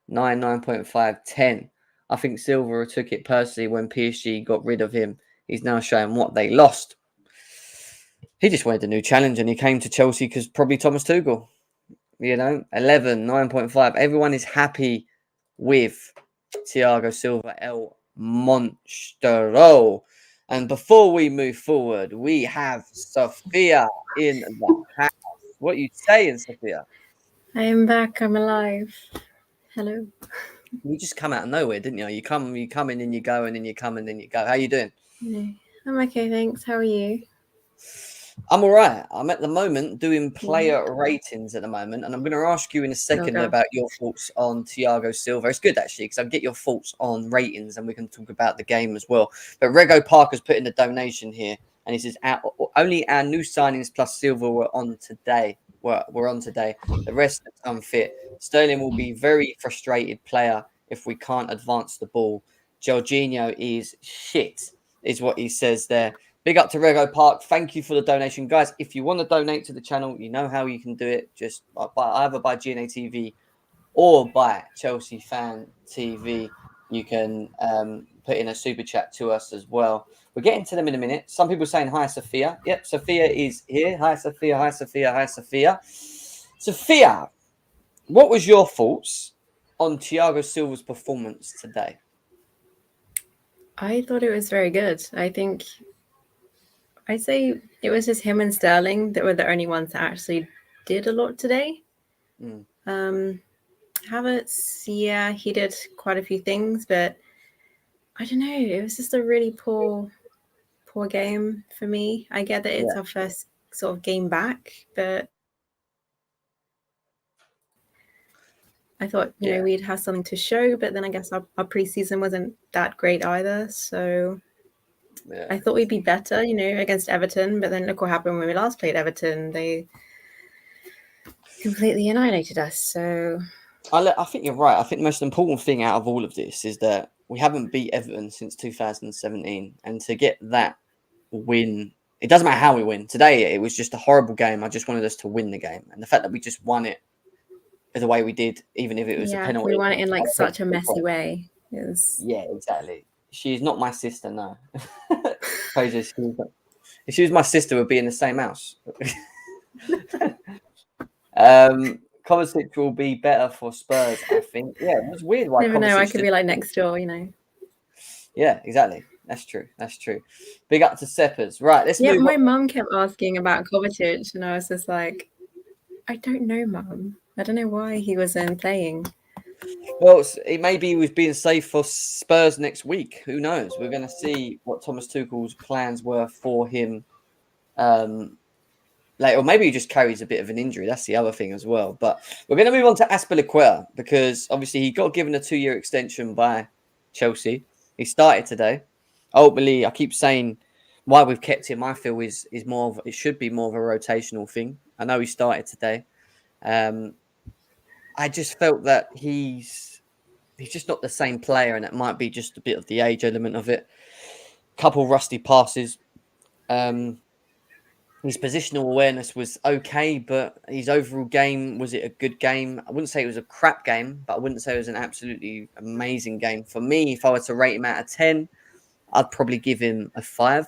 9, 9.5, 10. I think Silva took it personally when PSG got rid of him. He's now showing what they lost. He just wanted a new challenge and he came to Chelsea because probably Thomas Tuchel. 11, 9.5. Everyone is happy with Thiago Silva, El Monstro. And before we move forward, we have Sophia in the house. What are you saying, Sophia? I am back. I'm alive. Hello. You just come out of nowhere, didn't you? You come in and you go, and then you come and then you go. How you doing? Yeah, I'm okay, thanks. How are you? I'm all right. I'm at the moment doing player ratings at the moment, and I'm going to ask you in a second about your thoughts on Thiago Silva. It's good, actually, because I'll get your thoughts on ratings, and we can talk about the game as well. But Rego Parker's put in the donation here, and he says, only our new signings plus Silva were on today. We're on today. The rest are unfit. Sterling will be very frustrated player if we can't advance the ball. Jorginho is shit, is what he says there. Big up to Rego Park. Thank you for the donation. Guys, if you want to donate to the channel, you know how you can do it. Just either by GNA TV or by Chelsea Fan TV. You can put in a super chat to us as well. We're getting to them in a minute. Some people saying hi, Sophia. Yep, Sophia is here. Hi, Sophia. Hi, Sophia. Hi, Sophia. Sophia, what was your thoughts on Thiago Silva's performance today? I thought it was very good. I'd say it was just him and Sterling that were the only ones that actually did a lot today. Havertz, yeah, he did quite a few things, but I don't know. It was just a really poor game for me. I get that it's our first sort of game back, but I thought, we'd have something to show, but then I guess our preseason wasn't that great either. So I thought we'd be better, against Everton. But then look what happened when we last played Everton. They completely annihilated us. So I think you're right. I think the most important thing out of all of this is that we haven't beat Everton since 2017. And to get that win, it doesn't matter how we win. Today, it was just a horrible game. I just wanted us to win the game. And the fact that we just won it the way we did, even if it was a penalty. We won it in such a messy way. Yeah, exactly. She's not my sister, no. If she was my sister, we'd be in the same house. Kovacic will be better for Spurs, I think. Yeah, it was weird why Never know. I could Kovacic be like next door, you know. Yeah, exactly. That's true. That's true. Big up to Seppers. Right, let's Yeah, move my on. mum kept asking about Kovacic, and I was just like, I don't know, Mum. I don't know why he wasn't playing. Well, maybe he was being safe for Spurs next week. Who knows? We're going to see what Thomas Tuchel's plans were for him. Or maybe he just carries a bit of an injury. That's the other thing as well. But we're going to move on to Azpilicueta because obviously he got given a 2-year extension by Chelsea. He started today. Ultimately, I keep saying why we've kept him. I feel is more of it should be more of a rotational thing. I know he started today. I just felt that he's just not the same player, and it might be just a bit of the age element of it. Couple rusty passes. His positional awareness was okay, but his overall game, was it a good game? I wouldn't say it was a crap game, but I wouldn't say it was an absolutely amazing game. For me, if I were to rate him out of 10, I'd probably give him a 5,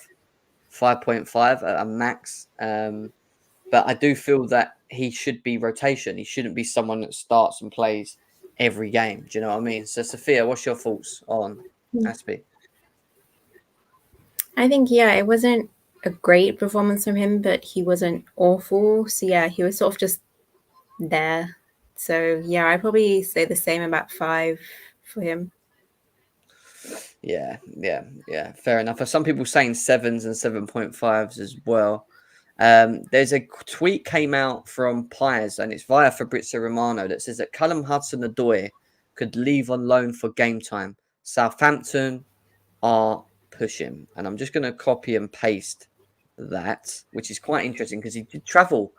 5.5 at a max. But I do feel that he should be rotation. He shouldn't be someone that starts and plays every game. Do you know what I mean? So, Sophia, what's your thoughts on Aspie? I think, it wasn't a great performance from him, but he wasn't awful. So, he was sort of just there. So, I'd probably say the same, about 5 for him. Yeah. Fair enough. For some people saying 7s and 7.5s as well. There's a tweet came out from Pies, and it's via Fabrizio Romano, that says that Callum Hudson-Odoi could leave on loan for game time. Southampton are pushing, and I'm just going to copy and paste that, which is quite interesting because he did travel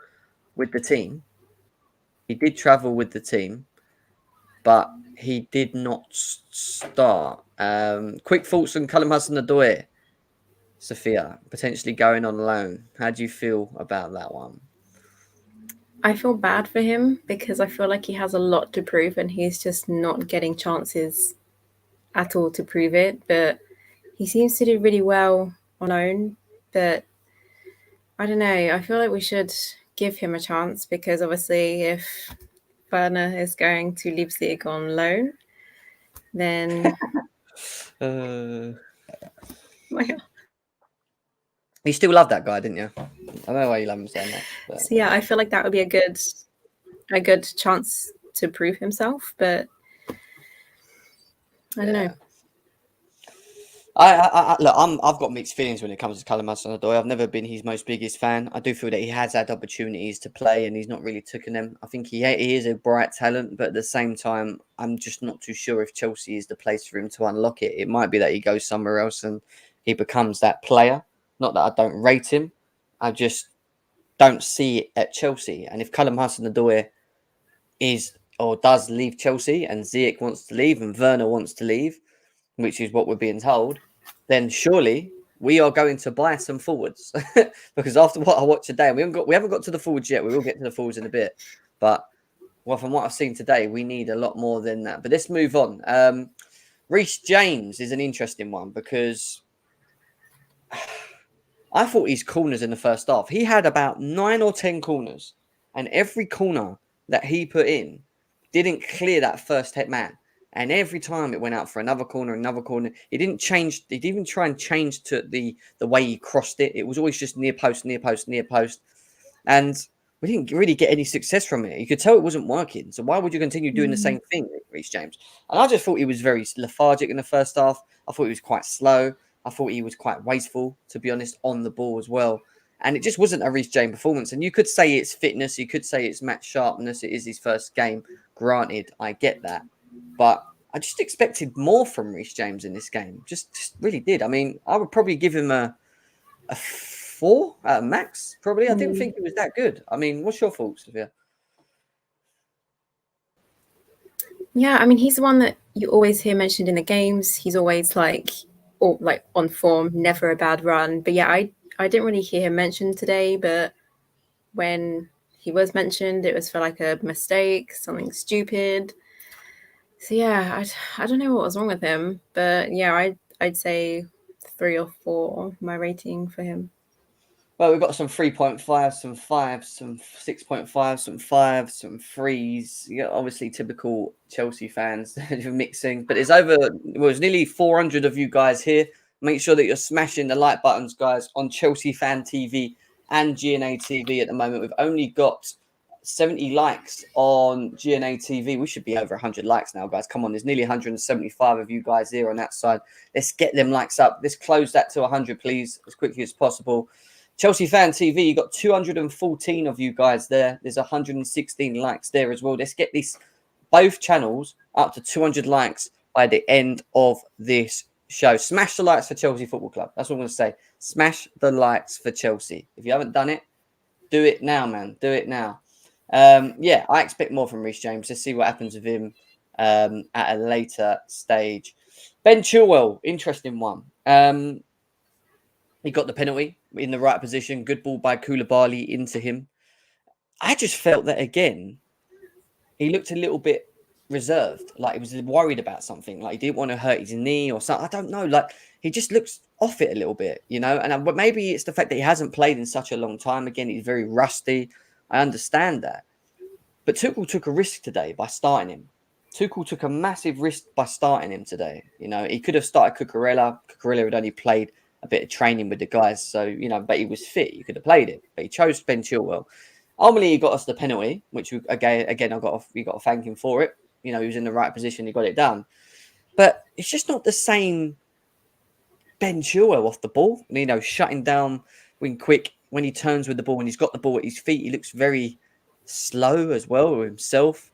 with the team. But he did not start. Quick thoughts on Callum Hudson-Odoi, Sophia, potentially going on loan. How do you feel about that one? I feel bad for him because I feel like he has a lot to prove and he's just not getting chances at all to prove it. But he seems to do really well on loan. But I don't know. I feel like we should give him a chance because obviously if Werner is going to Leipzig on loan, then you still love that guy, didn't you? I don't know why you love him so much. But... So I feel like that would be a good chance to prove himself, but I don't know. Look, I've got mixed feelings when it comes to Callum Hudson-Odoi. I've never been his most biggest fan. I do feel that he has had opportunities to play and he's not really taken them. I think he is a bright talent, but at the same time, I'm just not too sure if Chelsea is the place for him to unlock it. It might be that he goes somewhere else and he becomes that player. Not that I don't rate him. I just don't see it at Chelsea. And if Callum Hudson-Odoi does leave Chelsea and Ziyech wants to leave and Werner wants to leave, which is what we're being told, then surely we are going to buy some forwards. Because after what I watched today, we haven't got to the forwards yet. We will get to the forwards in a bit. But from what I've seen today, we need a lot more than that. But let's move on. Reese James is an interesting one because I thought his corners in the first half, he had about 9 or 10 corners, and every corner that he put in didn't clear that first hit man. And every time it went out for another corner, he didn't change. He didn't even try and change to the way he crossed it. It was always just near post. And we didn't really get any success from it. You could tell it wasn't working. So why would you continue doing the same thing, Reece James? And I just thought he was very lethargic in the first half. I thought he was quite slow. I thought he was quite wasteful, to be honest, on the ball as well. And it just wasn't a Reece James performance. And you could say it's fitness. You could say it's match sharpness. It is his first game. Granted, I get that. But I just expected more from Reece James in this game. Just really did. I mean, I would probably give him a 4 at a max, probably. I didn't think it was that good. I mean, what's your thoughts, Sophia? Yeah, I mean, he's the one that you always hear mentioned in the games. He's always like on form, never a bad run. But yeah, I didn't really hear him mentioned today, but when he was mentioned, it was for like a mistake, something stupid. So yeah, I don't know what was wrong with him, but yeah, I'd say 3 or 4 my rating for him. Well, we've got some 3.5, some 5, some 6.5, some 5, some 3s. Yeah, obviously typical Chelsea fans mixing. But it's nearly 400 of you guys here. Make sure that you're smashing the like buttons, guys, on Chelsea Fan TV and GNA TV at the moment. We've only got 70 likes on GNA TV. We should be over 100 likes now, guys. Come on, there's nearly 175 of you guys here on that side. Let's get them likes up. Let's close that to 100, please, as quickly as possible. Chelsea Fan TV, you got 214 of you guys there. There's 116 likes there as well. Let's get both channels up to 200 likes by the end of this show. Smash the likes for Chelsea Football Club. That's what I'm going to say. Smash the likes for Chelsea. If you haven't done it, do it now, man. Do it now. Yeah, I expect more from Reese James. Let's see what happens with him at a later stage. Ben Chilwell, interesting one. He got the penalty in the right position. Good ball by Koulibaly into him. I just felt that, again, he looked a little bit reserved. Like he was worried about something. Like he didn't want to hurt his knee or something. I don't know. Like he just looks off it a little bit, you know. And but maybe it's the fact that he hasn't played in such a long time. Again, he's very rusty. I understand that. But Tuchel took a risk today by starting him. Tuchel took a massive risk by starting him today. You know, he could have started Cucurella. Cucurella had only played a bit of training with the guys. So, you know, but he was fit. You could have played it. But he chose Ben Chilwell. Ultimately, he got us the we got to thank him for it. You know, he was in the right position. He got it done. But it's just not the same Ben Chilwell off the ball. You know, shutting down when quick, when he turns with the ball, when he's got the ball at his feet, he looks very slow as well himself.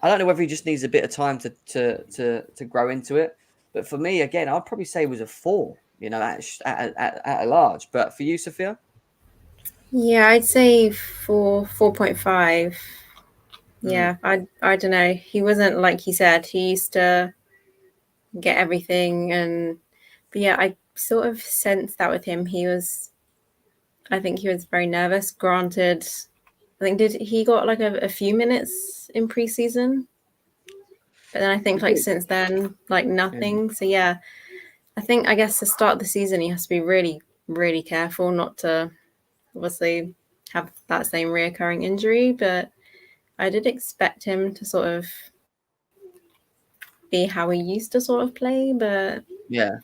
I don't know whether he just needs a bit of time to grow into it. But for me, again, I'd probably say it was a 4, you know, at a large. But for you, Sophia? Yeah, I'd say 4.5. Yeah, I don't know. He wasn't, like he said, he used to get everything. But yeah, I sort of sensed that with him. I think he was very nervous. Granted, I think he got like a few minutes in preseason, but then I think like since then, like nothing. So yeah, I guess to start the season, he has to be really, really careful not to obviously have that same reoccurring injury. But I did expect him to sort of be how he used to sort of play. But yeah,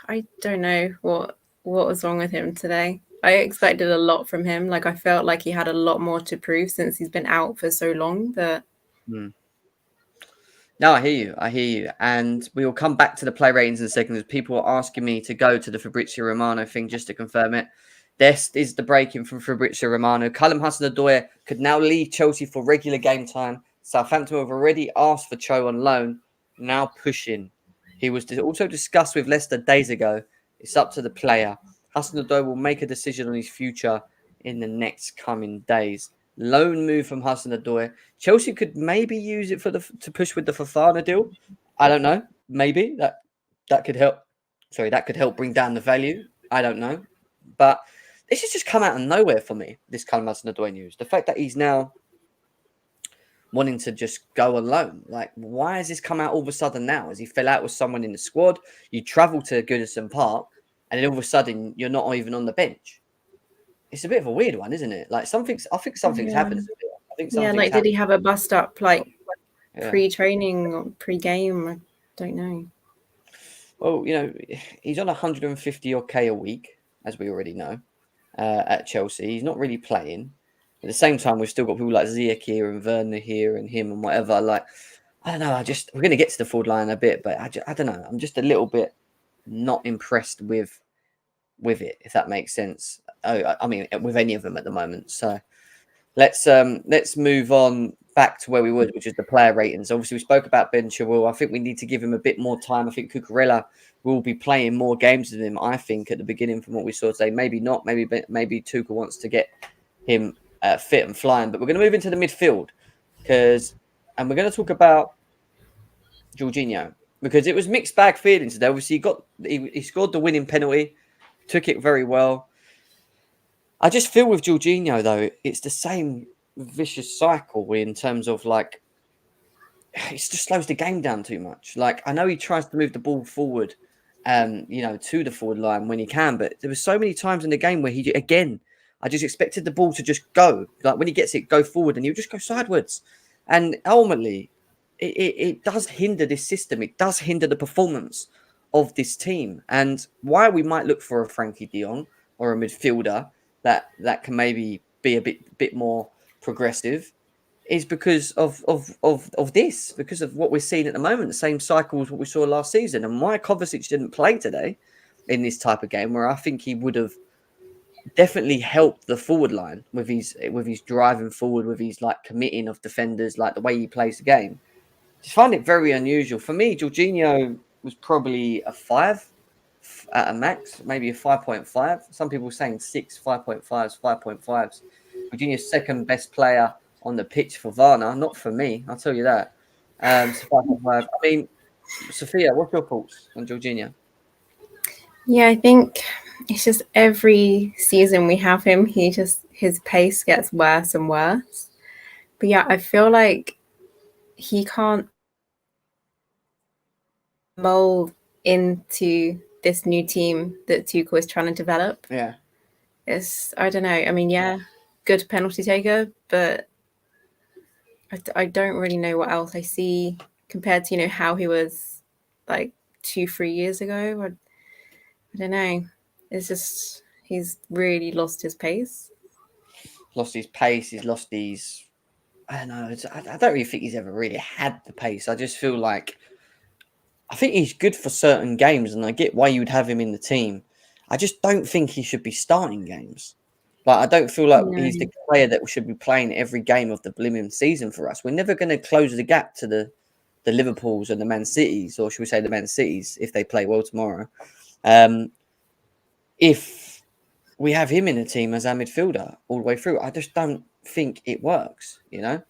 I don't know what was wrong with him today. I expected a lot from him. Like I felt like he had a lot more to prove since he's been out for so long. But no, I hear you. And we will come back to the play ratings in a second. As people are asking me to go to the Fabrizio Romano thing just to confirm it. This is the breaking from Fabrizio Romano. Callum Hudson-Odoi could now leave Chelsea for regular game time. Southampton have already asked for Cho on loan. Now pushing. He was also discussed with Leicester days ago. It's up to the player. Hudson-Odoi will make a decision on his future in the next coming days. Loan move from Hudson-Odoi. Chelsea could maybe use it to push with the Fofana deal. I don't know. Maybe that could help. Sorry, that could help bring down the value. I don't know. But this has just come out of nowhere for me, this Callum Hudson-Odoi news. The fact that he's now wanting to just go alone. Like, why has this come out all of a sudden now? As he fell out with someone in the squad, you travel to Goodison Park, and then all of a sudden you're not even on the bench. It's a bit of a weird one, isn't it? Like I think something's happened. Did he have a bust up pre-training or pre-game? I don't know. Well, you know, he's on 150 or K a week, as we already know, at Chelsea. He's not really playing. At the same time, we've still got people like Ziyech here and Werner here and him and whatever. Like, I don't know. We're going to get to the forward line a bit, but I don't know. I'm just a little bit not impressed with it, if that makes sense. I mean, with any of them at the moment. So let's move on back to where we were, which is the player ratings. Obviously, we spoke about Ben Chilwell. I think we need to give him a bit more time. I think Cucurella will be playing more games with him, I think, at the beginning from what we saw today. Maybe not. Maybe Tuchel wants to get him fit and flying. But we're going to move into the midfield and we're going to talk about Jorginho, because it was mixed bag feelings today. Obviously, he scored the winning penalty, took it very well. I just feel with Jorginho, though, it's the same vicious cycle in terms of, like, it just slows the game down too much. Like, I know he tries to move the ball forward to the forward line when he can. But there were so many times in the game where I just expected the ball to just go. Like when he gets it, go forward, and he'll just go sideways. And ultimately, it does hinder this system. It does hinder the performance of this team. And why we might look for a Frankie de Jong or a midfielder that can maybe be a bit more progressive is because of this, because of what we're seeing at the moment, the same cycle as what we saw last season. And why Kovacic didn't play today in this type of game, where I think he would have definitely helped the forward line with his driving forward, with his like committing of defenders, like the way he plays the game. Just find it very unusual. For me, Jorginho was probably a 5 at a max, maybe a 5.5. Some people saying 6, 5.5s, 5.5s. Jorginho's second best player on the pitch for Varna, not for me, I'll tell you that. So 5.5. I mean, Sophia, what's your thoughts on Jorginho? Yeah, I think it's just every season we have him, his pace gets worse and worse. But yeah, I feel like he can't mold into this new team that Tuchel is trying to develop. Yeah. I don't know. I mean, yeah, good penalty taker, but I don't really know what else I see compared to, how he was like 2-3 years ago. I don't know. It's just he's really lost his pace. He's lost his... I don't know. I don't really think he's ever really had the pace. I just feel like... I think he's good for certain games, and I get why you would have him in the team. I just don't think he should be starting games. Like, I don't feel like he's the player that should be playing every game of the blimmin' season for us. We're never going to close the gap to the Liverpools and the Man Cities, or should we say the Man Cities, if they play well tomorrow. If we have him in the team as our midfielder all the way through, I just don't think it works, No,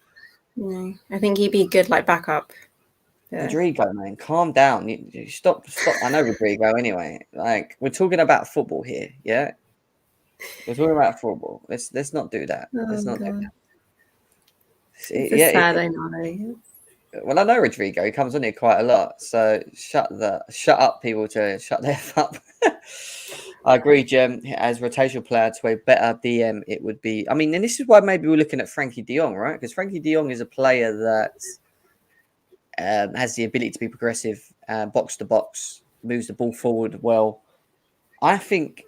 I think he'd be good like backup. Yeah. Rodrigo, man, calm down. You stop. I know Rodrigo anyway. Like, we're talking about football here, yeah? We're talking about football. Let's not do that. Let's not do that. It's sad, I know. Well, I know Rodrigo. He comes on here quite a lot. So shut up, people, to shut their up. I agree, Jem. As rotational player to a better DM, it would be. I mean, and this is why maybe we're looking at Frankie de Jong, right? Because Frankie de Jong is a player that has the ability to be progressive, box to box, moves the ball forward well. I think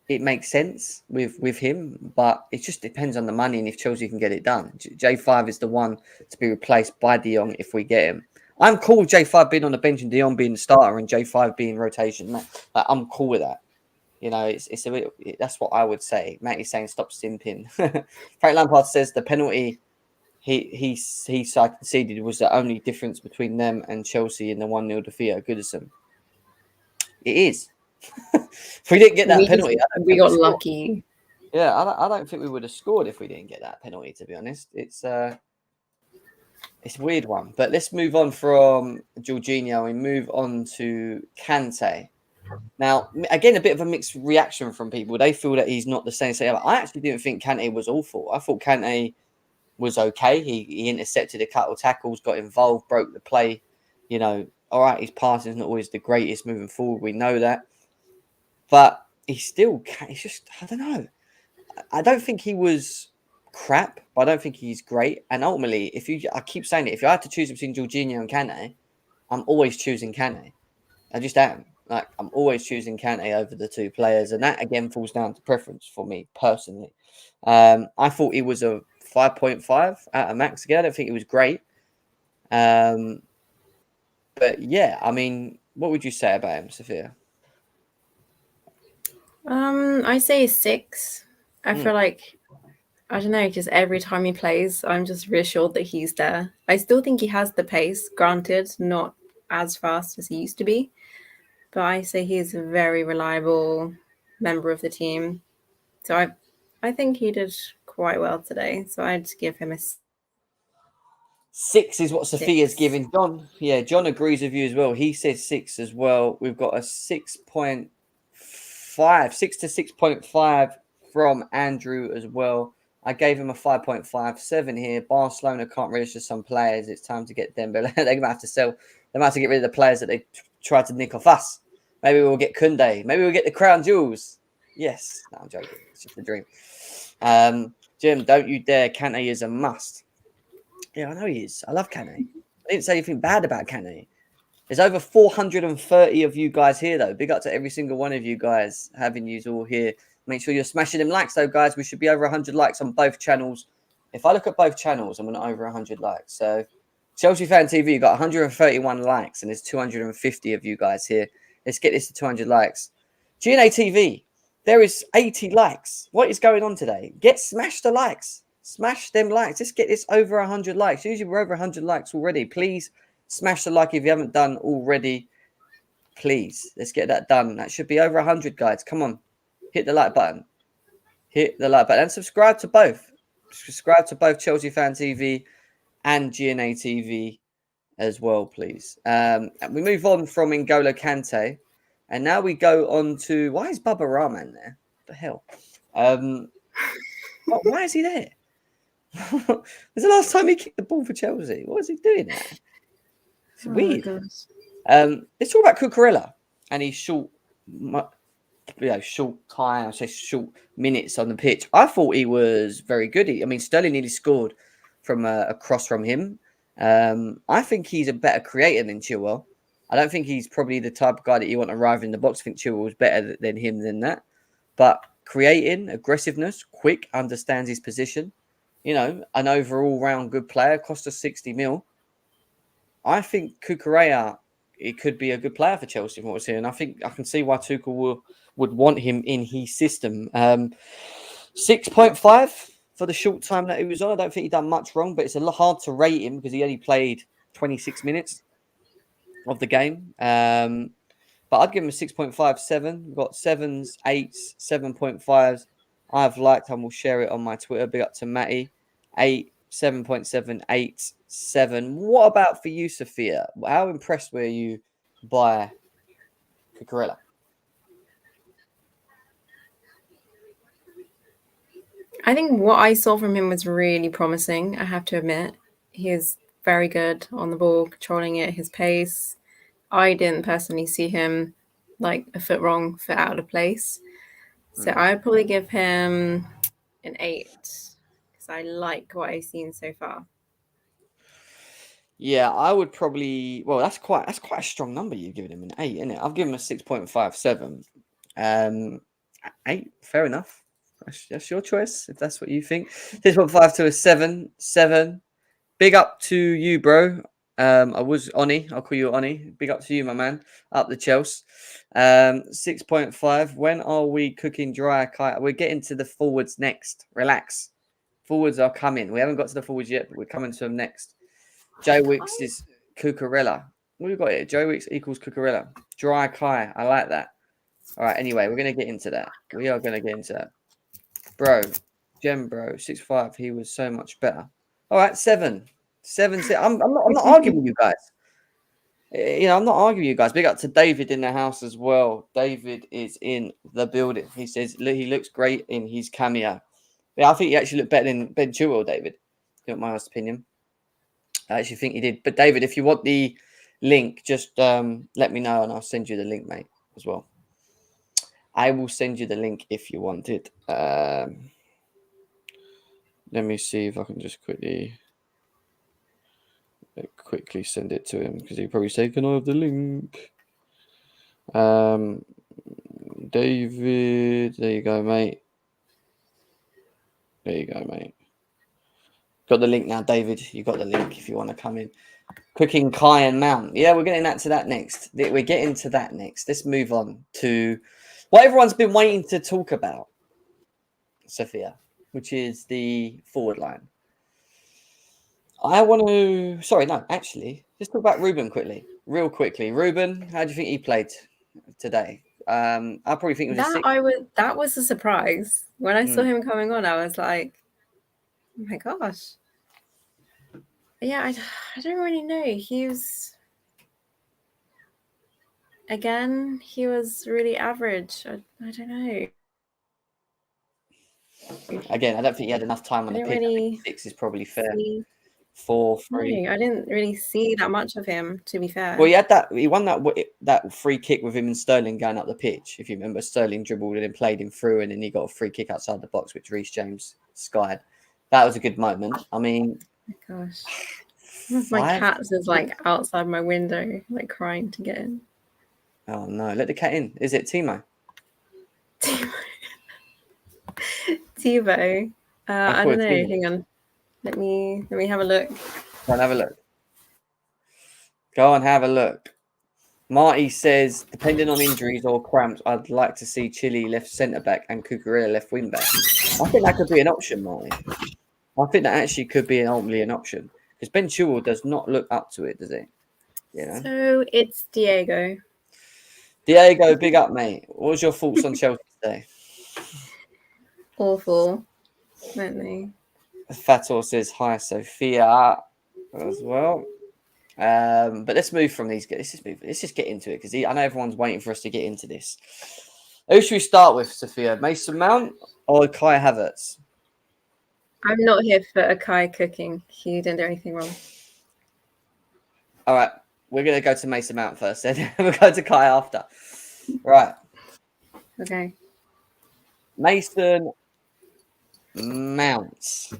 it makes sense with him, but it just depends on the money and if Chelsea can get it done. J5 is the one to be replaced by de Jong if we get him. I'm cool with J5 being on the bench and de Jong being the starter and J5 being rotation. Like, I'm cool with that. It's a bit, that's what I would say. Matty's saying stop simping. Frank Lampard says the penalty he conceded was the only difference between them and Chelsea in the 1-0 defeat at Goodison. It is. If we didn't get that penalty, we got lucky. Yeah, I don't think we would have scored if we didn't get that penalty, to be honest. It's a weird one. But let's move on from Jorginho and move on to Kante. Now, again, a bit of a mixed reaction from people. They feel that he's not the same. I actually didn't think Kante was awful. I thought Kante was okay. He intercepted a couple of tackles, got involved, broke the play. All right, his passing is not always the greatest moving forward. We know that. But he's just, I don't know. I don't think he was crap, but I don't think he's great. And ultimately, I keep saying it, if I had to choose between Jorginho and Kante, I'm always choosing Kante. I just am. Like, I'm always choosing Kante over the two players. And that, again, falls down to preference for me personally. I thought he was a 5.5 at a max again. I don't think he was great. But yeah, I mean, what would you say about him, Sophia? I say 6. I feel like, I don't know, just every time he plays, I'm just reassured that he's there. I still think he has the pace, granted, not as fast as he used to be. But I say he's a very reliable member of the team. So I think he did quite well today. So I'd give him a 6 is what Sophia's giving John. Yeah, John agrees with you as well. He says 6 as well. We've got a 6.5, 6 to 6.5 from Andrew as well. I gave him a 5.57 here. Barcelona can't register some players. It's time to get dembele. They're going to have to sell. They might have to get rid of the players that they tried to nick off us. Maybe we'll get Kunde. Maybe we'll get the crown jewels. Yes. No, I'm joking. It's just a dream. Jim, don't you dare. Kante is a must. Yeah, I know he is. I love Kante. I didn't say anything bad about Kante. There's over 430 of you guys here, though. Big up to every single one of you guys, having you all here. Make sure you're smashing them likes, though, guys. We should be over 100 likes on both channels. If I look at both channels, I'm going to over 100 likes. So, Chelsea Fan TV, you got 131 likes, and there's 250 of you guys here. Let's get this to 200 likes. GNA TV, there is 80 likes. What is going on today? Smash the likes. Smash them likes. Let's get this over 100 likes. Usually we're over 100 likes already. Please smash the like if you haven't done already. Please, let's get that done. That should be over 100, guys. Come on. Hit the like button. Hit the like button. And subscribe to both. Subscribe to both Chelsea Fan TV and GNA TV as well, please. We move on from N'Golo Kante. And now we go on to... Why is Baba Rahman there? What the hell? Why is he there? When's the last time he kicked the ball for Chelsea? What is he doing there? It's weird. Let's talk about Cucurella and his short time, I say short minutes on the pitch. I thought he was very good. Sterling nearly scored from a cross from him. I think he's a better creator than Chilwell. I don't think he's probably the type of guy that you want to arrive in the box. I think Chilwell's better than him than that. But creating, aggressiveness, quick, understands his position. An overall round good player, cost us 60 mil. I think Cucurella, it could be a good player for Chelsea from what's here. And I think I can see why Tuchel would want him in his system. 6.5 for the short time that he was on. I don't think he done much wrong, but it's a lot hard to rate him because he only played 26 minutes of the game. But I'd give him a 6.57. We've got 7s, 8s, 7.5s. I've liked and will share it on my Twitter. Big up to Matty. 8, 7.7, 8, 7. What about for you, Sophia? How impressed were you by Cucurella? I think what I saw from him was really promising, I have to admit. He is very good on the ball, controlling it, his pace. I didn't personally see him like a foot wrong, foot out of place. So I'd probably give him an 8 because I like what I've seen so far. Yeah, I would probably... Well, that's quite a strong number you've given him, an 8, isn't it? I've given him a 6.57. 8, fair enough. That's your choice, if that's what you think. 6.5 to a 7. 7. Big up to you, bro. I was Oni. I'll call you Oni. Big up to you, my man. Up the Chelsea. 6.5. When are we cooking dry? We're getting to the forwards next. Relax. Forwards are coming. We haven't got to the forwards yet, but we're coming to them next. Joe Wicks is Cucurella. What have we got here? Joe Wicks equals Cucurella. Dry Kai. I like that. All right. Anyway, we're going to get into that. We are going to get into that. Bro. Gem, bro. 6.5. He was so much better. All right. 7. 7. I'm not arguing with you guys. I'm not arguing with you guys. Big up to David in the house as well. David is in the building. He says he looks great in his cameo. Yeah, I think he actually looked better than Ben Chilwell, David. In my honest opinion. I actually think he did. But David, if you want the link, just let me know and I'll send you the link, mate, as well. I will send you the link if you want it. Let me see if I can just quickly send it to him because he'll probably say, "Can I have the link?" David, there you go, mate. There you go, mate. Got the link now, David. You got the link if you want to come in. Cooking Kai and Mount. Yeah, we're getting to that next. We're getting to that next. Let's move on to what everyone's been waiting to talk about, Sophia, which is the forward line. I want to... Sorry, no, actually, let's talk about Ruben real quickly. Ruben, how do you think he played today? I probably think it was that was a surprise. When I saw him coming on, I was like, oh my gosh. Yeah, I don't really know. He was really average. I don't know. Again, I don't think he had enough time on the pitch. I think 6 is probably fair. 4-3. No, I didn't really see that much of him, to be fair. Well, he won that free kick with him and Sterling going up the pitch. If you remember, Sterling dribbled and then played him through, and then he got a free kick outside the box, which Reese James skied. That was a good moment. I mean, oh gosh, my cat is like outside my window, like crying to get in. Oh no, let the cat in. Is it Timo? Tivo. I don't know. Hang on. Let me have a look. Go and have a look. Go and have a look. Marty says, depending on injuries or cramps, I'd like to see Chile left centre back and Cucurella left wing back. I think that could be an option, Marty. I think that actually could be ultimately an option because Ben Chilwell does not look up to it, does he? You know. So it's Diego. Diego, big up, mate. What was your thoughts on Chelsea today? Awful, weren't they? Fator says hi, Sophia, as well. But let's move from these. Let's just get into it because I know everyone's waiting for us to get into this. Who should we start with, Sophia? Mason Mount or Kai Havertz? I'm not here for a Kai cooking. He didn't do anything wrong. All right, we're gonna go to Mason Mount first, then we'll go to Kai after. Right. Okay. Mason Mount.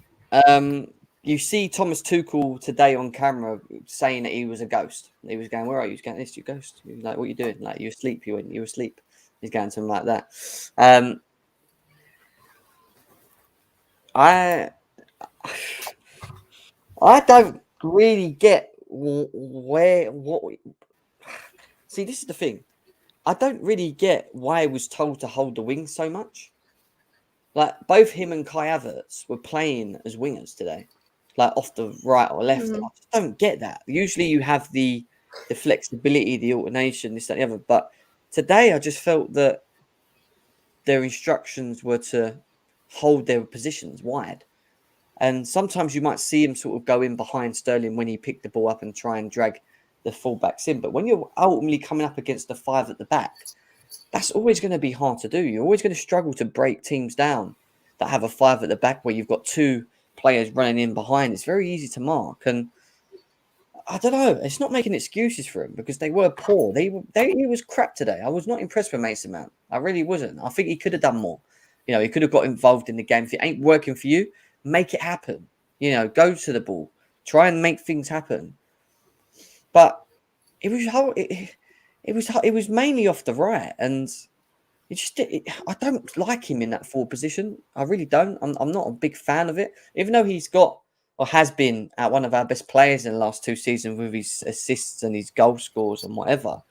You see Thomas Tuchel today on camera saying that he was a ghost. He was going, "Where are you?" He's going, "This, you ghost." He was like, "What are you doing?" Like, "You asleep?" You went, "You asleep." He's going to him like that. I don't really get See, this is the thing. I don't really get why he was told to hold the wing so much. Like, both him and Kai Havertz were playing as wingers today, like off the right or left. I just don't get that. Usually you have the flexibility, the alternation, this, that, and the other. But today I just felt that their instructions were to hold their positions wide. And sometimes you might see him sort of go in behind Sterling when he picked the ball up and try and drag the fullbacks in. But when you're ultimately coming up against the five at the back, that's always going to be hard to do. You're always going to struggle to break teams down that have a five at the back where you've got two players running in behind. It's very easy to mark. And I don't know. It's not making excuses for him because they were poor. He was crap today. I was not impressed with Mason Mount. I really wasn't. I think he could have done more. You know, he could have got involved in the game. If it ain't working for you, make it happen. You know, go to the ball. Try and make things happen. But it was mainly off the right, and I don't like him in that forward position. I really don't. I'm not a big fan of it, even though he's got or has been one of our best players in the last 2 seasons with his assists and his goal scores and whatever.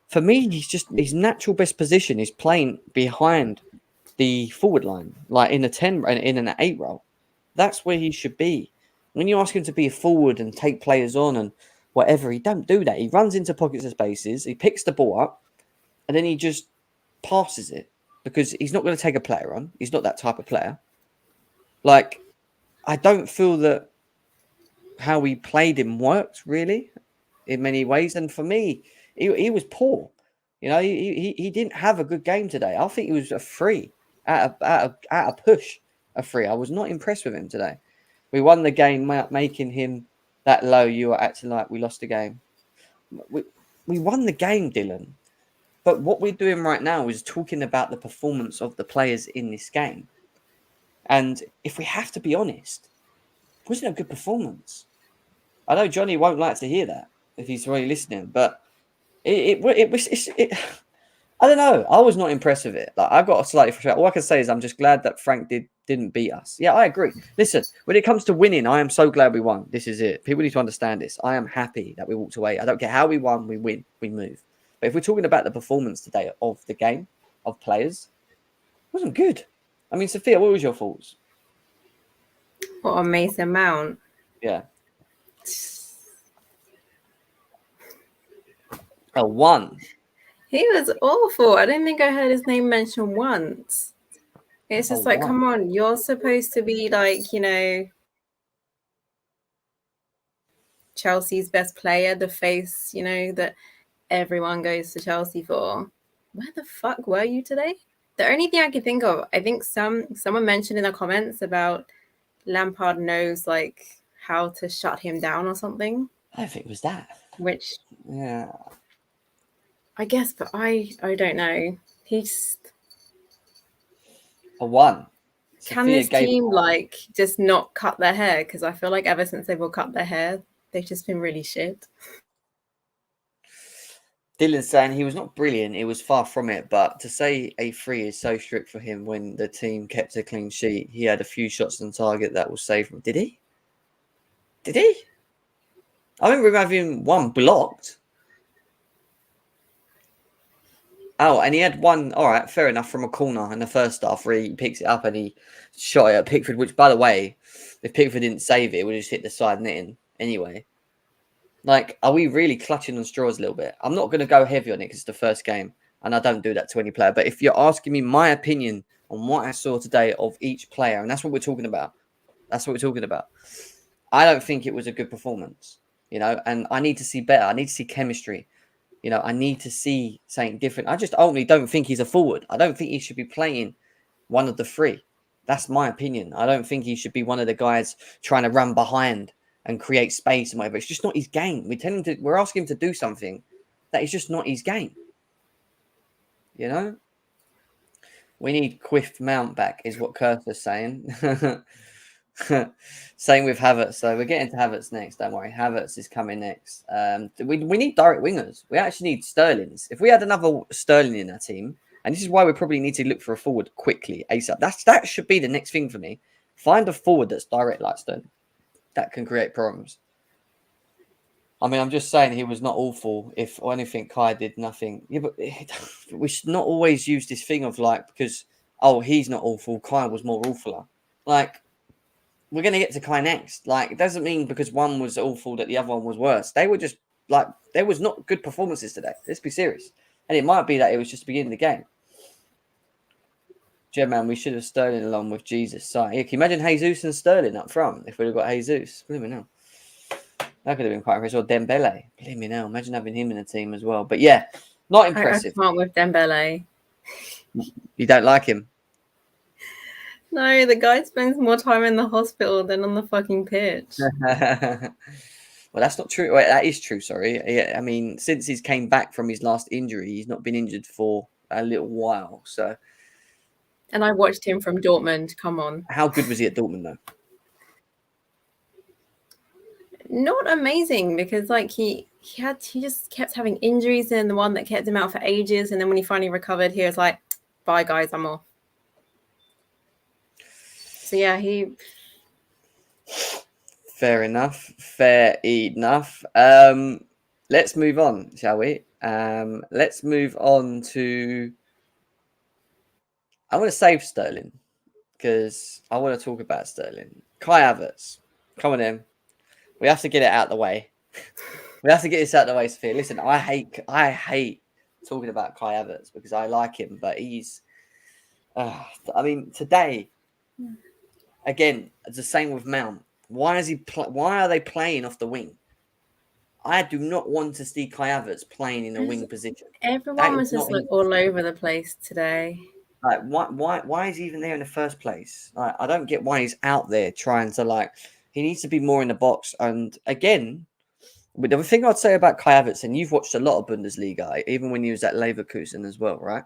For me, his natural best position is playing behind the forward line, like in a 10 and in an 8 role. That's where he should be. When you ask him to be a forward and take players on and whatever, he don't do that. He runs into pockets of spaces, he picks the ball up, and then he just passes it because he's not going to take a player on. He's not that type of player. Like, I don't feel that how we played him worked really in many ways. And for me, he was poor. You know, he didn't have a good game today. I think he was a free at a push, a free. I was not impressed with him today. We won the game, making him that low. You are acting like we lost the game. We won the game, Dylan. But what we're doing right now is talking about the performance of the players in this game. And if we have to be honest, it wasn't a good performance. I know Johnny won't like to hear that if he's really listening, but it was. I don't know. I was not impressed with it. Like, I got slightly frustrated. All I can say is I'm just glad that Frank didn't beat us. Yeah, I agree. Listen, when it comes to winning, I am so glad we won. This is it. People need to understand this. I am happy that we walked away. I don't care how we won, we win, we move. But if we're talking about the performance today of the game, of players, it wasn't good. I mean, Sophia, what was your thoughts? What a Mason Mount. Yeah. A 1. He was awful. I don't think I heard his name mentioned once. It's just like, come on, you're supposed to be like, you know, Chelsea's best player, the face, you know, that everyone goes to Chelsea for. Where the fuck were you today? The only thing I can think of, I think someone mentioned in the comments about Lampard knows like how to shut him down or something. I don't think it was that. Which, yeah, I guess, but I don't know. He's a 1. Can Sophia this team like just not cut their hair? Because I feel like ever since they've all cut their hair, they've just been really shit. Dylan's saying he was not brilliant. It was far from it. But to say a 3 is so strict for him when the team kept a clean sheet, he had a few shots on target that will save him. Did he? Did he? I remember having 1 blocked. Oh, and he had 1. All right, fair enough, from a corner in the first half where he picks it up and he shot it at Pickford, which, by the way, if Pickford didn't save it, it would have just hit the side netting anyway. Like, are we really clutching on straws a little bit? I'm not going to go heavy on it because it's the first game, and I don't do that to any player. But if you're asking me my opinion on what I saw today of each player, and that's what we're talking about. That's what we're talking about. I don't think it was a good performance, and I need to see better. I need to see chemistry. I need to see something different. I just only don't think he's a forward. I don't think he should be playing one of the 3. That's my opinion. I don't think he should be one of the guys trying to run behind and create space and whatever. It's just not his game. We're asking him to do something that is just not his game. We need Quiff Mount back, is what Kurt's saying. Same with Havertz. So we're getting to Havertz next. Don't worry. Havertz is coming next. We need direct wingers. We actually need Sterlings. If we had another Sterling in our team, and this is why we probably need to look for a forward quickly, ASAP. That should be the next thing for me. Find a forward that's direct like Sterling. That can create problems. I mean, I'm just saying he was not awful. If anything, Kai did nothing. Yeah, but we should not always use this thing of like, because, he's not awful, Kai was more awfuler. Like, we're going to get to Kai next. Like, it doesn't mean because one was awful that the other one was worse. They were just, like, there was not good performances today. Let's be serious. And it might be that it was just the beginning of the game. Man, we should have Sterling along with Jesus. So, yeah, can you imagine Jesus and Sterling up front if we'd have got Jesus? Believe me now. That could have been quite impressive. Or Dembele. Believe me now. Imagine having him in the team as well. But yeah, not impressive. I can't with Dembele. You don't like him? No, the guy spends more time in the hospital than on the fucking pitch. Well, that's not true. Well, that is true, sorry. Yeah, I mean, since he's came back from his last injury, he's not been injured for a little while. So, and I watched him from Dortmund. Come on. How good was he at Dortmund, though? Not amazing, because like he just kept having injuries, and the one that kept him out for ages. And then when he finally recovered, he was like, "Bye, guys, I'm off." So yeah, Fair enough. Let's move on, shall we? Let's move on to. I want to save Sterling because I want to talk about Sterling. Kai Havertz, come on in. We have to get it out of the way. We have to get this out of the way, Sophia. Listen, I hate talking about Kai Havertz because I like him, but he's. I mean, today, again, it's the same with Mount. Why are they playing off the wing? I do not want to see Kai Havertz playing in a wing position. Everyone was just like all over the place today. Like, why is he even there in the first place? Like, I don't get why he's out there trying to like. He needs to be more in the box. And again, the thing I'd say about Kai Havertz, and you've watched a lot of Bundesliga, even when he was at Leverkusen as well, right?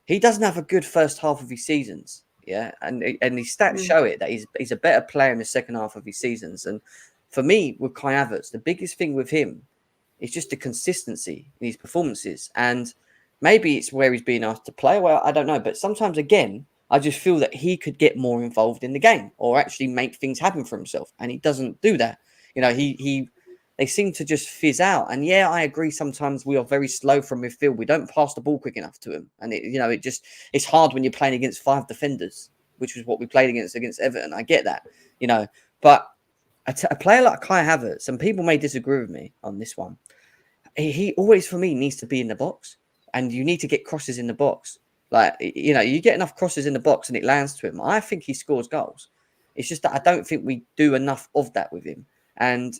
He doesn't have a good first half of his seasons, yeah, and his stats show it that he's a better player in the second half of his seasons. And for me, with Kai Havertz, the biggest thing with him is just the consistency in his performances. And maybe it's where he's being asked to play. Well, I don't know, but sometimes again, I just feel that he could get more involved in the game or actually make things happen for himself. And he doesn't do that. They seem to just fizz out. And yeah, I agree. Sometimes we are very slow from midfield. We don't pass the ball quick enough to him. And it's hard when you're playing against 5 defenders, which was what we played against Everton. I get that, but a player like Kai Havertz, and people may disagree with me on this one. He always, for me, needs to be in the box, and you need to get crosses in the box. Like, you get enough crosses in the box and it lands to him. I think he scores goals. It's just that I don't think we do enough of that with him. And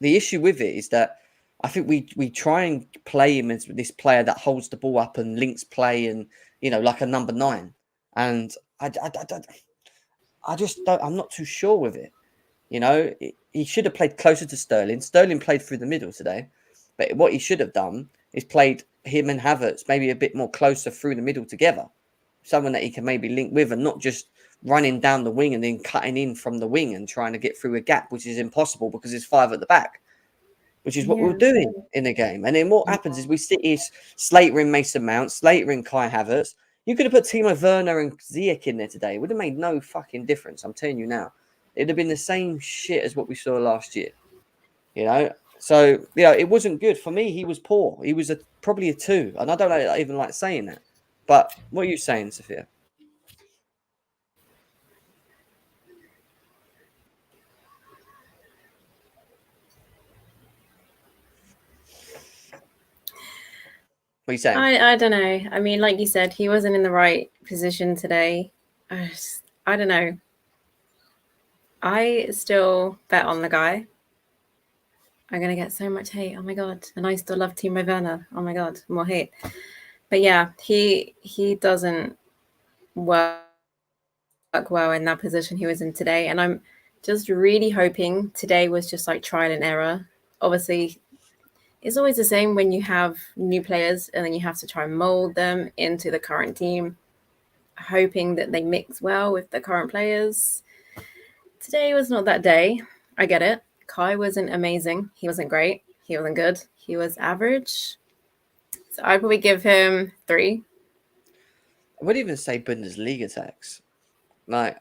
the issue with it is that I think we try and play him as this player that holds the ball up and links play and, like a number 9. And I just don't, I'm not too sure with it. You know, he should have played closer to Sterling. Sterling played through the middle today, but what he should have done is played him and Havertz maybe a bit more closer through the middle together. Someone that he can maybe link with and not just running down the wing and then cutting in from the wing and trying to get through a gap, which is impossible because there's 5 at the back, which is what we were doing in the game. And then what happens is we sit here Slater and Mason Mount, Slater and Kai Havertz. You could have put Timo Werner and Ziyech in there today. It would have made no fucking difference. I'm telling you now. It'd have been the same shit as what we saw last year. You know? So, it wasn't good. For me, he was poor. He was probably a 2. And I don't even like saying that. But what are you saying, Sophia? What are you saying? I don't know. I mean, like you said, he wasn't in the right position today. I don't know. I still bet on the guy. I'm going to get so much hate. Oh, my God. And I still love Timo Werner. Oh, my God. More hate. But, yeah, he doesn't work well in that position he was in today. And I'm just really hoping today was just like trial and error. Obviously, it's always the same when you have new players and then you have to try and mold them into the current team, hoping that they mix well with the current players. Today was not that day. I get it. Kai wasn't amazing. He wasn't great. He wasn't good. He was average. So I'd probably give him 3. I wouldn't even say Bundesliga tax. Like,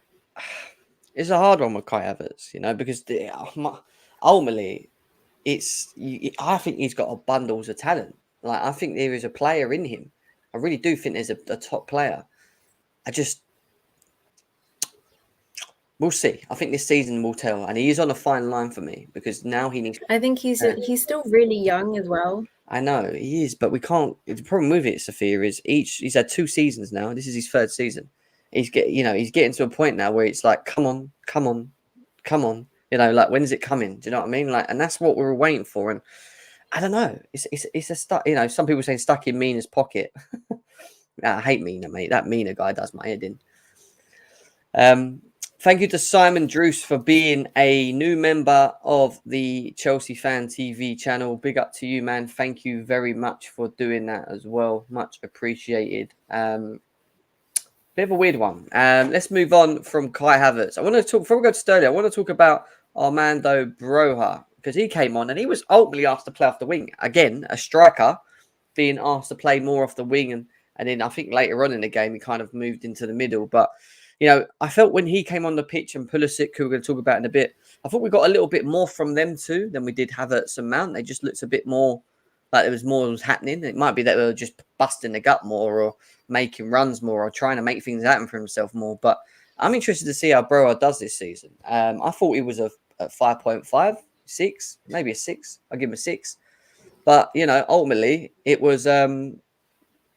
it's a hard one with Kai Havertz, because ultimately, I think he's got a bundles of talent. Like, I think there is a player in him. I really do think there's a top player. We'll see. I think this season will tell, and he is on a fine line for me because now he needs. I think he's still really young as well. I know he is, but we can't. The problem with it, Sophia, is he's had 2 seasons now. This is his 3rd season. He's getting to a point now where it's like, come on. Like, when is it coming? Do you know what I mean? Like, and that's what we were waiting for. And I don't know. It's a stuck. Some people say stuck in Mina's pocket. I hate Mina, mate. That Mina guy does my head in. Thank you to Simon Druce for being a new member of the Chelsea Fan TV channel. Big up to you, man. Thank you very much for doing that as well. Much appreciated. Bit of a weird one. Let's move on from Kai Havertz. I want to talk, before we go to Sterling, I want to talk about Armando Broja because he came on and he was ultimately asked to play off the wing. Again, a striker being asked to play more off the wing. And then I think later on in the game, he kind of moved into the middle. But I felt when he came on the pitch and Pulisic, who we're going to talk about in a bit, I thought we got a little bit more from them too than we did Havertz and Mount. They just looked a bit more like there was more that was happening. It might be that they were just busting the gut more or making runs more or trying to make things happen for himself more. But I'm interested to see how Broja does this season. I thought he was a 5.5, 6, maybe a 6. I'll give him a 6. But, ultimately it was...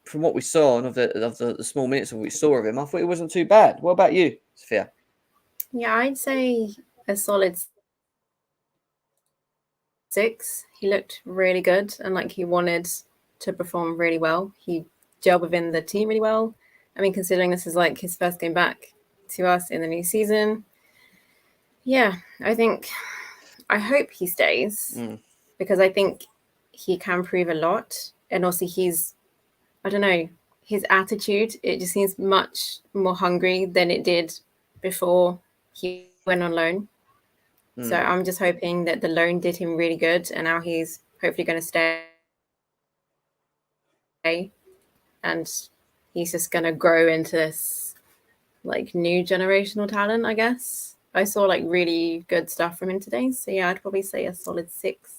from what we saw of the small minutes of what we saw of him, I thought it wasn't too bad. What about you, Sophia? Yeah, I'd say a solid 6. He looked really good and like he wanted to perform really well. He gelled within the team really well. I mean, considering this is like his first game back to us in the new season. Yeah, I hope he stays because I think he can prove a lot. And also I don't know, his attitude, it just seems much more hungry than it did before he went on loan. So I'm just hoping that the loan did him really good and now he's hopefully going to stay and he's just going to grow into this like new generational talent, I guess. I saw like really good stuff from him today. So yeah, I'd probably say a solid 6.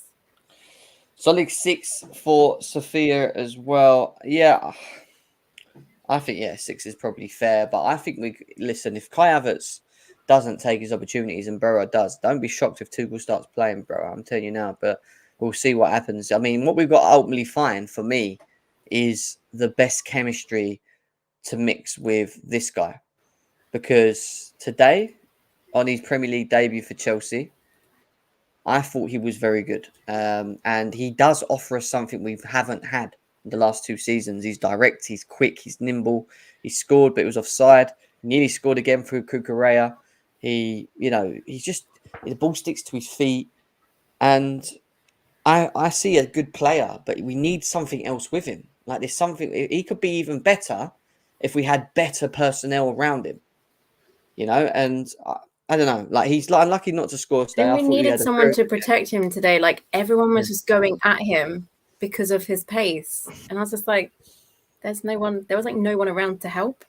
Solid 6 for Sophia as well. Yeah, I think 6 is probably fair. But I think if Kai Havertz doesn't take his opportunities and Broja does, don't be shocked if Tuchel starts playing Broja. I'm telling you now. But we'll see what happens. I mean, what we've got to ultimately find for me is the best chemistry to mix with this guy, because today on his Premier League debut for Chelsea, I thought he was very good. And he does offer us something we haven't had in the last 2 seasons. He's direct, he's quick, he's nimble. He scored, but it was offside. Nearly scored again through Cucurella. He's just The ball sticks to his feet, and I see a good player, but we need something else with him. Like there's something he could be even better if we had better personnel around him. And I don't know. Like he's unlucky not to score today. And we needed someone to protect him today. Like everyone was just going at him because of his pace, and I was just like, "There's no one." There was like no one around to help.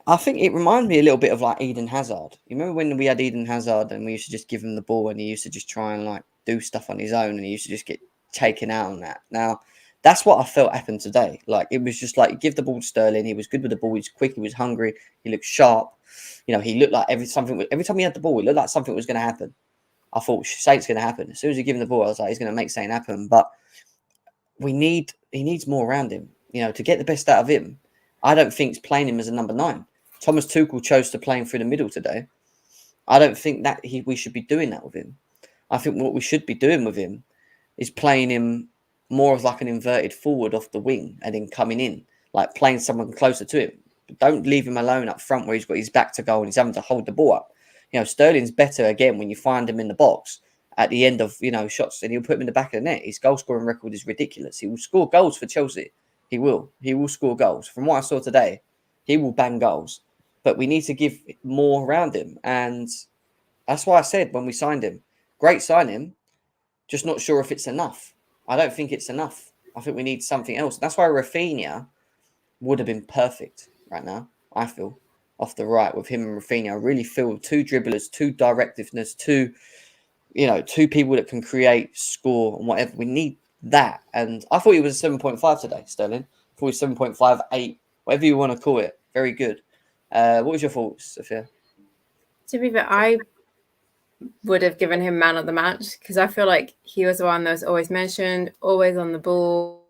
I think it reminded me a little bit of like Eden Hazard. You remember when we had Eden Hazard and we used to just give him the ball and he used to just try and like do stuff on his own and he used to just get taken out on that. Now, that's what I felt happened today. Like it was just like give the ball to Sterling. He was good with the ball. He was quick. He was hungry. He looked sharp. He looked like every time he had the ball, it looked like something was going to happen. I thought something's going to happen. As soon as he gave him the ball, I was like, he's going to make something happen. But he needs more around him, to get the best out of him. I don't think it's playing him as a number 9. Thomas Tuchel chose to play him through the middle today. I don't think that we should be doing that with him. I think what we should be doing with him is playing him more of like an inverted forward off the wing and then coming in, like playing someone closer to him. But don't leave him alone up front where he's got his back to goal and he's having to hold the ball up. Sterling's better again when you find him in the box at the end of, shots and he'll put him in the back of the net. His goal scoring record is ridiculous. He will score goals for Chelsea. He will score goals. From what I saw today, he will bang goals. But we need to give more around him. And that's why I said when we signed him, great signing, just not sure if it's enough. I don't think it's enough. I think we need something else. That's why Rafinha would have been perfect right now, I feel, off the right with him and Rafinha. I really feel 2 dribblers, 2 directiveness, 2 people that can create, score, and whatever. We need that. And I thought he was a 7.5 today, Sterling. I thought he was 7.5, 8, whatever you want to call it. Very good. What was your thoughts, Sophia? To be fair, I would have given him man of the match because I feel like he was the one that was always mentioned, always on the ball,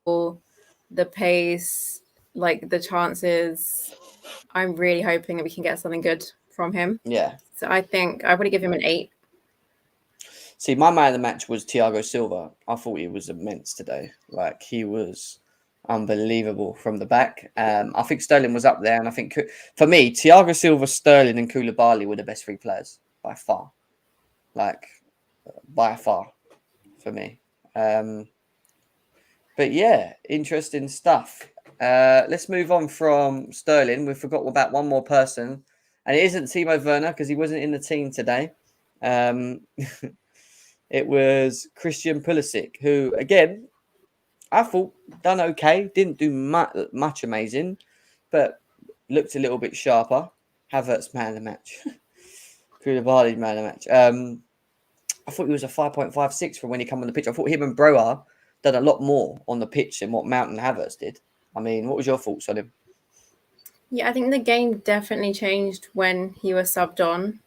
the pace, like the chances. I'm really hoping that we can get something good from him. Yeah. So I think I would give him an 8. See, my man of the match was Thiago Silva. I thought he was immense today. Like he was unbelievable from the back. I think Sterling was up there, and I think for me, Thiago Silva, Sterling, and Koulibaly were the best 3 players by far. Like by far for me. But yeah, interesting stuff. Let's move on from Sterling. We forgot about one more person, and it isn't Timo Werner because he wasn't in the team today. It was Christian Pulisic, who again, I thought done okay. Didn't do much amazing, but looked a little bit sharper. Havertz man of the match. Koulibaly man of the match. I thought he was a 5.56 for when he came on the pitch. I thought him and Broa done a lot more on the pitch than what Mount and Havertz did. I mean, what was your thoughts on him? Yeah, I think the game definitely changed when he was subbed on.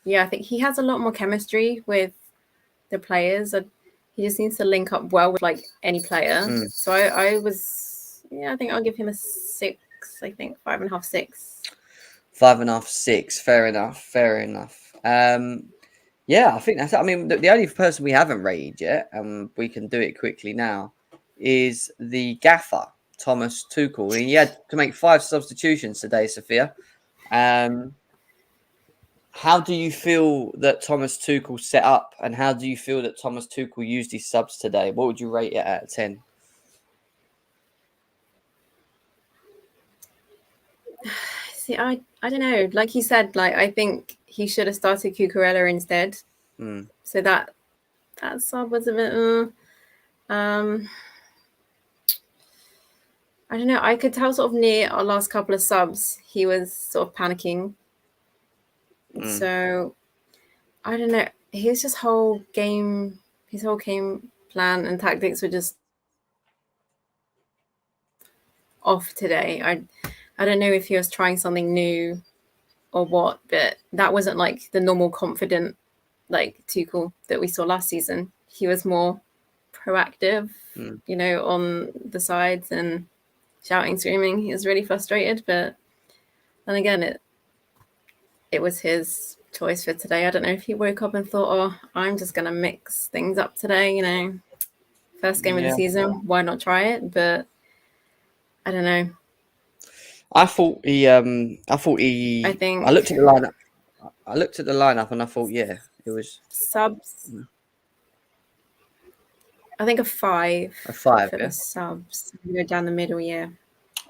Yeah, I think he has a lot more chemistry with the players. He just needs to link up well with like any player. So I think I'll give him a 6. I think 5.5, 6. 5.5, 6. Fair enough. Yeah, I think that's. I mean, the only person we haven't rated yet, and we can do it quickly now, is the gaffer Thomas Tuchel. He had to make 5 substitutions today, Sophia. How do you feel that Thomas Tuchel set up, and how do you feel that Thomas Tuchel used his subs today? What would you rate it out of 10? See, I don't know. Like you said, like I think he should have started Cucurella instead. So that sub was a bit. I don't know. I could tell sort of near our last couple of subs, he was sort of panicking. So I don't know. His whole game plan and tactics were just off today. I don't know if he was trying something new or what, but that wasn't like the normal confident like Tuchel that we saw last season. He was more proactive, on the sides and shouting, screaming. He was really frustrated, but then again, it was his choice for today. I don't know if he woke up and thought, oh, I'm just going to mix things up today, first game of the season, why not try it? But I don't know. I thought he. I looked at the lineup. I looked at the lineup and I thought, yeah, it was subs. I think a 5. a 5. For Yeah. the subs. Go down the middle, yeah.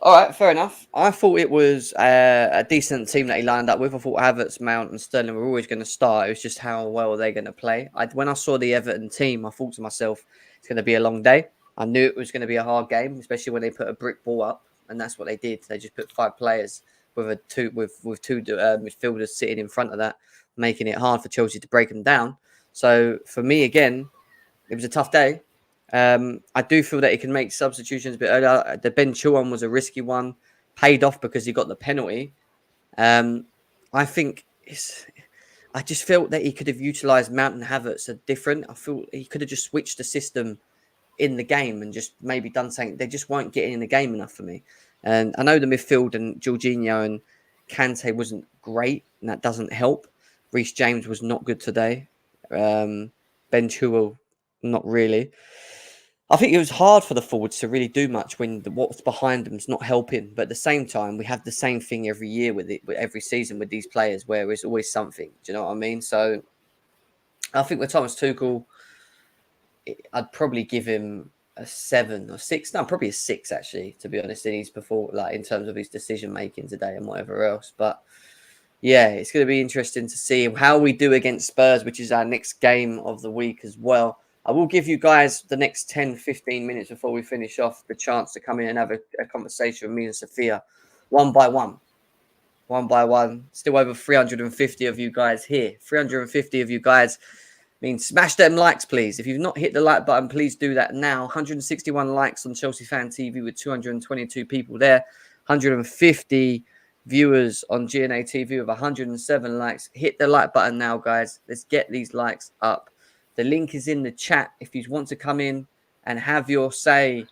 All right, fair enough. I thought it was a decent team that he lined up with. I thought Havertz, Mount, and Sterling were always going to start. It was just how well they're going to play. When I saw the Everton team, I thought to myself, it's going to be a long day. I knew it was going to be a hard game, especially when they put a brick ball up, and that's what they did. They just put 5 players with two midfielders sitting in front of that, making it hard for Chelsea to break them down. So for me, again, it was a tough day. I do feel that he can make substitutions a bit earlier. The Ben Chilwell was a risky one, paid off because he got the penalty. I think I just felt that he could have utilised Mount and Havertz a different. I feel he could have just switched the system in the game and just maybe done something. They just weren't getting in the game enough for me. And I know the midfield and Jorginho and Kante wasn't great, and that doesn't help. Reese James was not good today. Ben Chilwell, not really. I think it was hard for the forwards to really do much when what's behind them is not helping. But at the same time, we have the same thing every year with every season with these players, where there's always something. Do you know what I mean? So I think with Thomas Tuchel, I'd probably give him a 7 or 6. No, probably a 6 actually, to be honest. In his in terms of his decision making today and whatever else. But yeah, it's going to be interesting to see how we do against Spurs, which is our next game of the week as well. I will give you guys the next 10, 15 minutes before we finish off the chance to come in and have a conversation with me and Sophia, one by one. One by one. Still over 350 of you guys here. 350 of you guys. Smash them likes, please. If you've not hit the like button, please do that now. 161 likes on Chelsea Fan TV with 222 people there. 150 viewers on GNA TV with 107 likes. Hit the like button now, guys. Let's get these likes up. The link is in the chat if you want to come in and have your say.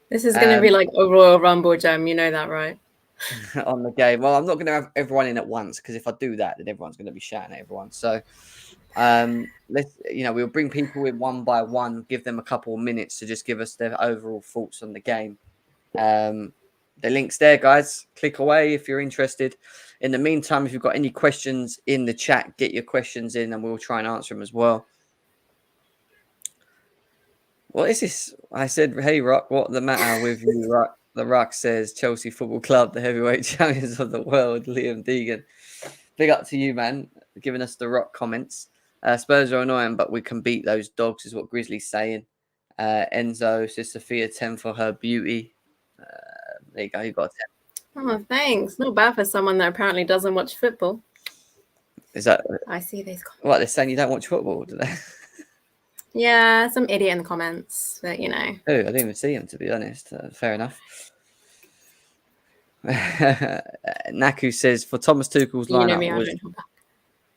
This is going to be like a Royal Rumble jam. You know that, right? On the game. Well, I'm not going to have everyone in at once because if I do that, then everyone's going to be shouting at everyone. So we'll bring people in one by one, give them a couple of minutes to just give us their overall thoughts on the game. The link's there, guys. Click away if you're interested. In the meantime, if you've got any questions in the chat, get your questions in and we'll try and answer them as well. What is this? I said, hey, Rock, what the matter with you, Rock? The Rock says, Chelsea Football Club, the heavyweight champions of the world, Liam Deegan. Big up to you, man, giving us the Rock comments. Spurs are annoying, but we can beat those dogs, is what Grizzly's saying. Enzo says, Sophia, 10 for her beauty. There you go, you got a 10. Oh, thanks. Not bad for someone that apparently doesn't watch football. Is that... I see these comments. What, they're saying you don't watch football, do they? Yeah, some idiot in the comments, but you know. Oh, I didn't even see him, to be honest. Fair enough. Naku says, for Thomas Tuchel's lineup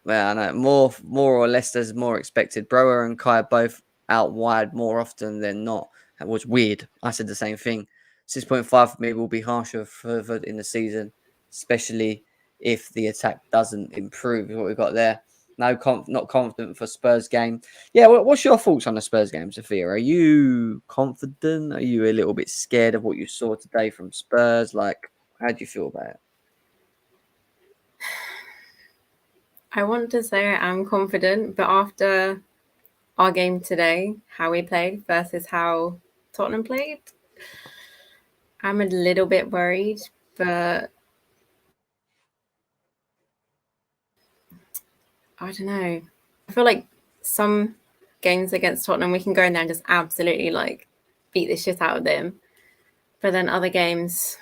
well, I know, more or less as more expected. Brower and Kai both out wide more often than not. That was weird. I said the same thing. 6.5 for me will be harsher further in the season, especially if the attack doesn't improve. What we've got there. Not confident for Spurs game. Yeah, what's your thoughts on the Spurs game, Sophia? Are you confident? Are you a little bit scared of what you saw today from Spurs? Like, how do you feel about it? I want to say I am confident, but after our game today, how we played versus how Tottenham played, I'm a little bit worried, but I don't know. I feel like some games against Tottenham, we can go in there and just absolutely beat the shit out of them. But then other games,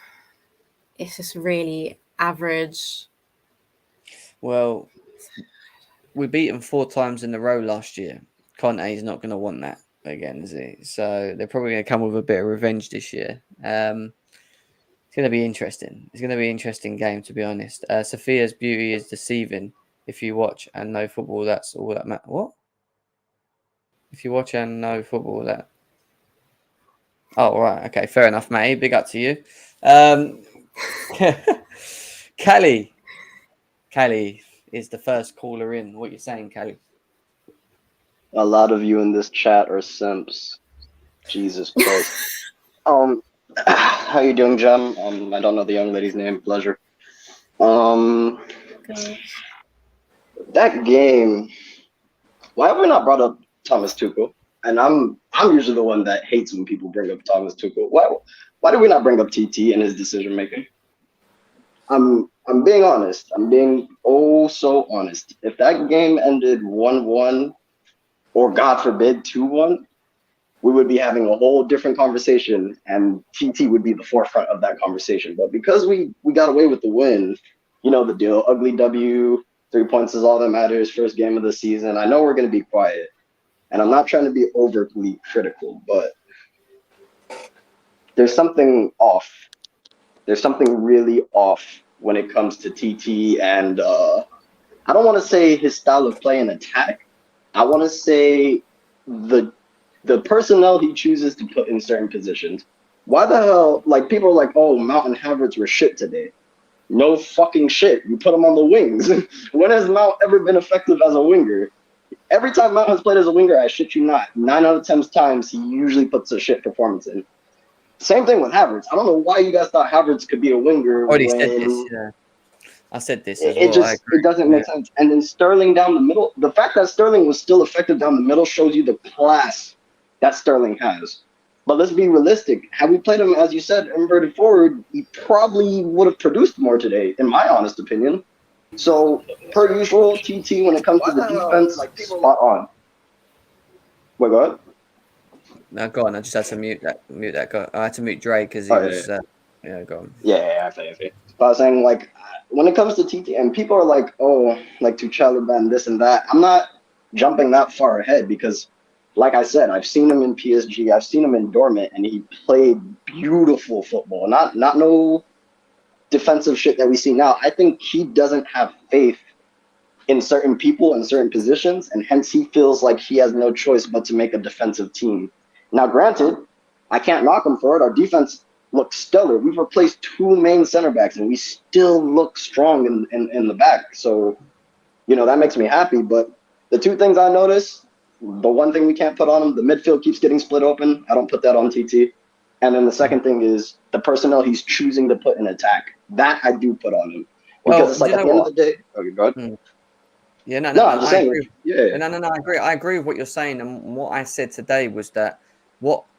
it's just really average. Well, we beat them 4 times in a row last year. Kante is not going to want that again, is he? So they're probably going to come with a bit of revenge this year. It's going to be interesting. It's going to be an interesting game, to be honest. Sophia's beauty is deceiving. If you watch and know football, that's all that matters. What? If you watch and know football, that... Oh, right. Okay, fair enough, mate. Big up to you. Callie is the first caller in. What are you saying, Callie? A lot of you in this chat are simps. Jesus Christ. How you doing, Jem? I don't know the young lady's name. Pleasure. Gosh. That game. Why have we not brought up Thomas Tuchel? And I'm usually the one that hates when people bring up Thomas Tuchel. Why did we not bring up TT and his decision making? I'm being honest. I'm being oh so honest. If that game ended 1-1, or God forbid 2-1, we would be having a whole different conversation, and TT would be the forefront of that conversation. But because we got away with the win, you know the deal. Ugly W, 3 points is all that matters. First game of the season. I know we're going to be quiet, and I'm not trying to be overly critical, but there's something off. There's something really off when it comes to TT, and I don't want to say his style of play and attack. I want to say the personnel he chooses to put in certain positions. Why the hell? Like, people are like, oh, Mount and Havertz were shit today. No fucking shit. You put them on the wings. When has Mount ever been effective as a winger? Every time Mount has played as a winger, I shit you not, 9 out of 10 times he usually puts a shit performance in. Same thing with Havertz. I don't know why you guys thought Havertz could be a winger. Already said this. Yeah. I said this as It well. it doesn't make sense. And then Sterling down the middle. The fact that Sterling was still effective down the middle shows you the class that Sterling has. But let's be realistic. Had we played him, as you said, inverted forward, he probably would have produced more today, in my honest opinion. So, per usual, TT, when it comes to the defense, spot on. Wait, go ahead. No, go on. I just had to mute that guy. I had to mute Dre because he was. Yeah, go on. Yeah, I feel. But I was saying, like, when it comes to TT, and people are like, oh, like Tuchel and this and that, I'm not jumping that far ahead because, like I said, I've seen him in PSG, I've seen him in Dortmund, and he played beautiful football. Not no defensive shit that we see now. I think he doesn't have faith in certain people in certain positions, and hence he feels like he has no choice but to make a defensive team. Now, granted, I can't knock him for it. Our defense looks stellar. We've replaced 2 main center backs, and we still look strong in the back. So, you know, that makes me happy. But the 2 things I notice, the one thing we can't put on him, the midfield keeps getting split open. I don't put that on TT. And then the second thing is the personnel he's choosing to put in attack. That I do put on him. Because it's like at the end of the day. Okay, go ahead. Yeah, no, I'm just saying. Yeah. No, I agree. I agree with what you're saying. And what I said today was that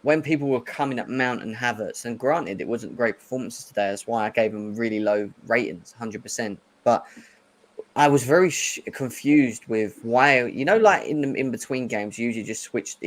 when people were coming at Mount and Havertz, and granted, it wasn't great performances today. That's why I gave them really low ratings, 100%. But I was very confused with why, you know, like in between games, you usually just switched.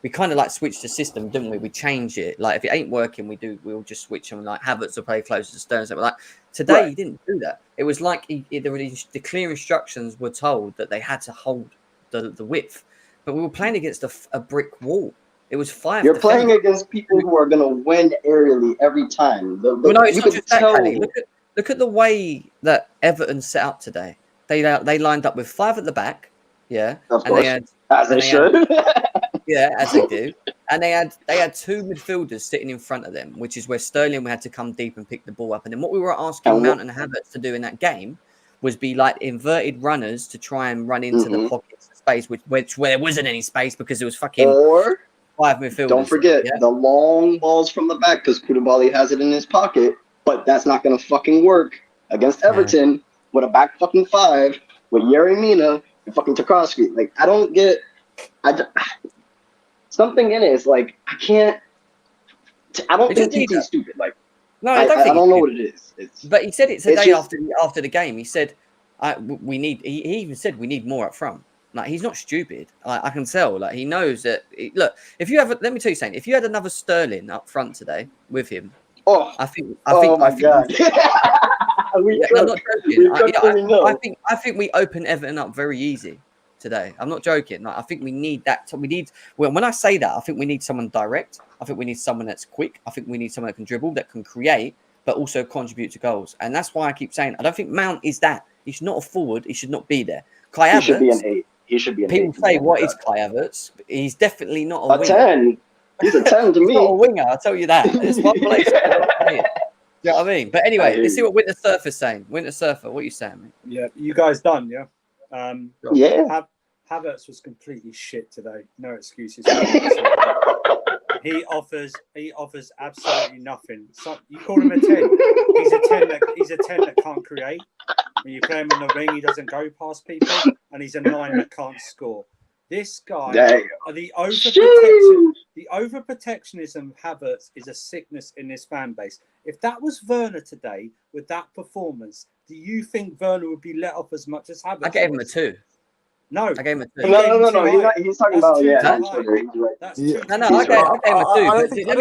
We kind of like switched the system, didn't we? We changed it. Like if it ain't working, we'll just switch them. Like Havertz will play closer to Stones. Like today, He didn't do that. It was like the clear instructions were told that they had to hold the width, but we were playing against a brick wall. It was 5. You're playing against people who are going to win aerially every time. No, it's not just that, Kelly. Look at the way that Everton set up today. They lined up with 5 at the back, yeah, of course, as they should. Yeah, as they do, and they had 2 midfielders sitting in front of them, which is where Sterling had to come deep and pick the ball up. And then what we were asking Mount and Havertz to do in that game was be like inverted runners to try and run into the pockets of space, where there wasn't any space because it was fucking 5 midfielders. Don't forget the long balls from the back because Koulibaly has it in his pocket, but that's not going to fucking work against Everton. With a back fucking 5, with Yerry Mina and fucking Tarkowski. Like, I don't get... something in it is like, I don't think TT's stupid. Like, no, I don't know what it is. But he said it today after the game. He said, he even said we need more up front. Like, he's not stupid. I can tell. Like, he knows that... Look, if you have... Let me tell you something. If you had another Sterling up front today with him, I think... God. I'm not joking. I think we open Everton up very easy today. I'm not joking. Like, I think we need that. When I say that, I think we need someone direct. I think we need someone that's quick. I think we need someone that can dribble, that can create, but also contribute to goals. And that's why I keep saying I don't think Mount is that. He's not a forward. He should not be there. Kai Havertz should be an 8. He should be an 8. People say, what is Kai Havertz? He's definitely not a winger. 10. He's a 10 to me. He's not a winger. I'll tell you that. There's one place. You know what I mean? But anyway, let's see what Winter Surfer's saying. Winter Surfer, what are you saying, mate? Yeah, you guys done, yeah? Yeah. Havertz was completely shit today. No excuses. He offers absolutely nothing. So you call him a 10. He's a 10 that can't create. When you play him in the wing, he doesn't go past people, and he's a 9 that can't score. This guy, the overprotectionism of Havertz is a sickness in this fan base. If that was Werner today with that performance, do you think Werner would be let off as much as Havertz? I gave him a 2. No, I gave him a 2. No. He's talking about That's I gave him a 2. Let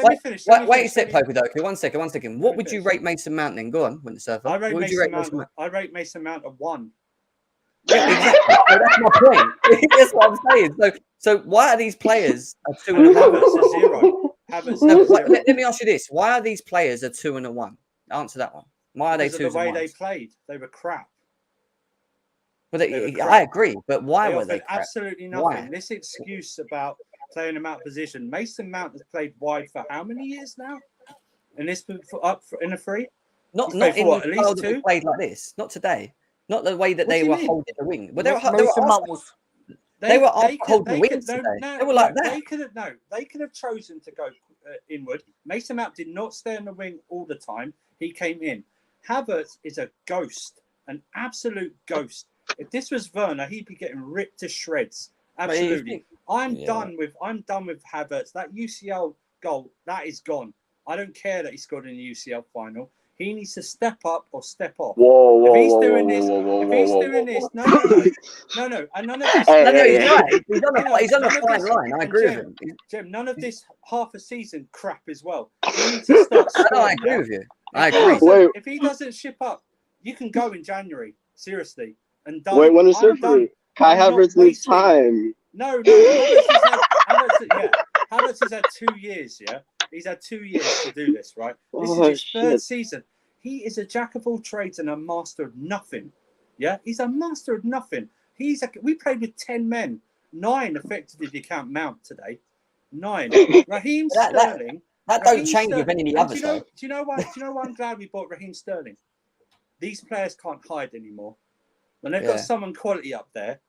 me finish. Wait a sec, Pokedoku. One second. What would you rate Mason Mount then? Go on, when the surfer. I rate Mason Mount a 1. Yeah, exactly. So that's my point. That's what I'm saying. So why are these players a 2 and a 1? Havertz a 0. Let me ask you this: why are these players a 2 and a 1? Answer that one. Why are they 2 and 1? The way they played, they were crap. Well, I agree, but why were they crap? Absolutely nothing. Why? This excuse about playing him out of position. Mason Mount has played wide for how many years now? And this in a free? Not in the style that we played like this. Not today. Not the way that they were holding the wing. Well, they were holding the wings today. They were like that. They could have chosen to go inward. Mason Mount did not stay on the wing all the time. He came in. Havertz is a ghost, an absolute ghost. If this was Werner, he'd be getting ripped to shreds. Absolutely. I'm done with Havertz. That UCL goal, that is gone. I don't care that he scored in the UCL final. He needs to step up or step off. If he's doing this, no. And none of this. He's on a fine line. I agree with him. Jim, none of this half a season crap as well. He needs to start scoring. I agree with you. I agree. If he doesn't ship up, you can go in January. Seriously. And done. Wait, when is surgery? Kai Havertz needs time. No. Havertz has had 2 years, yeah? He's had 2 years to do this, right? This is his third season. He is a jack of all trades and a master of nothing. Yeah? He's a master of nothing. We played with 10 men. 9 affected if you count Mount today. 9. Raheem Sterling. That don't change with any of the others. Do you know why I'm glad we bought Raheem Sterling? These players can't hide anymore. When they've got someone quality up there,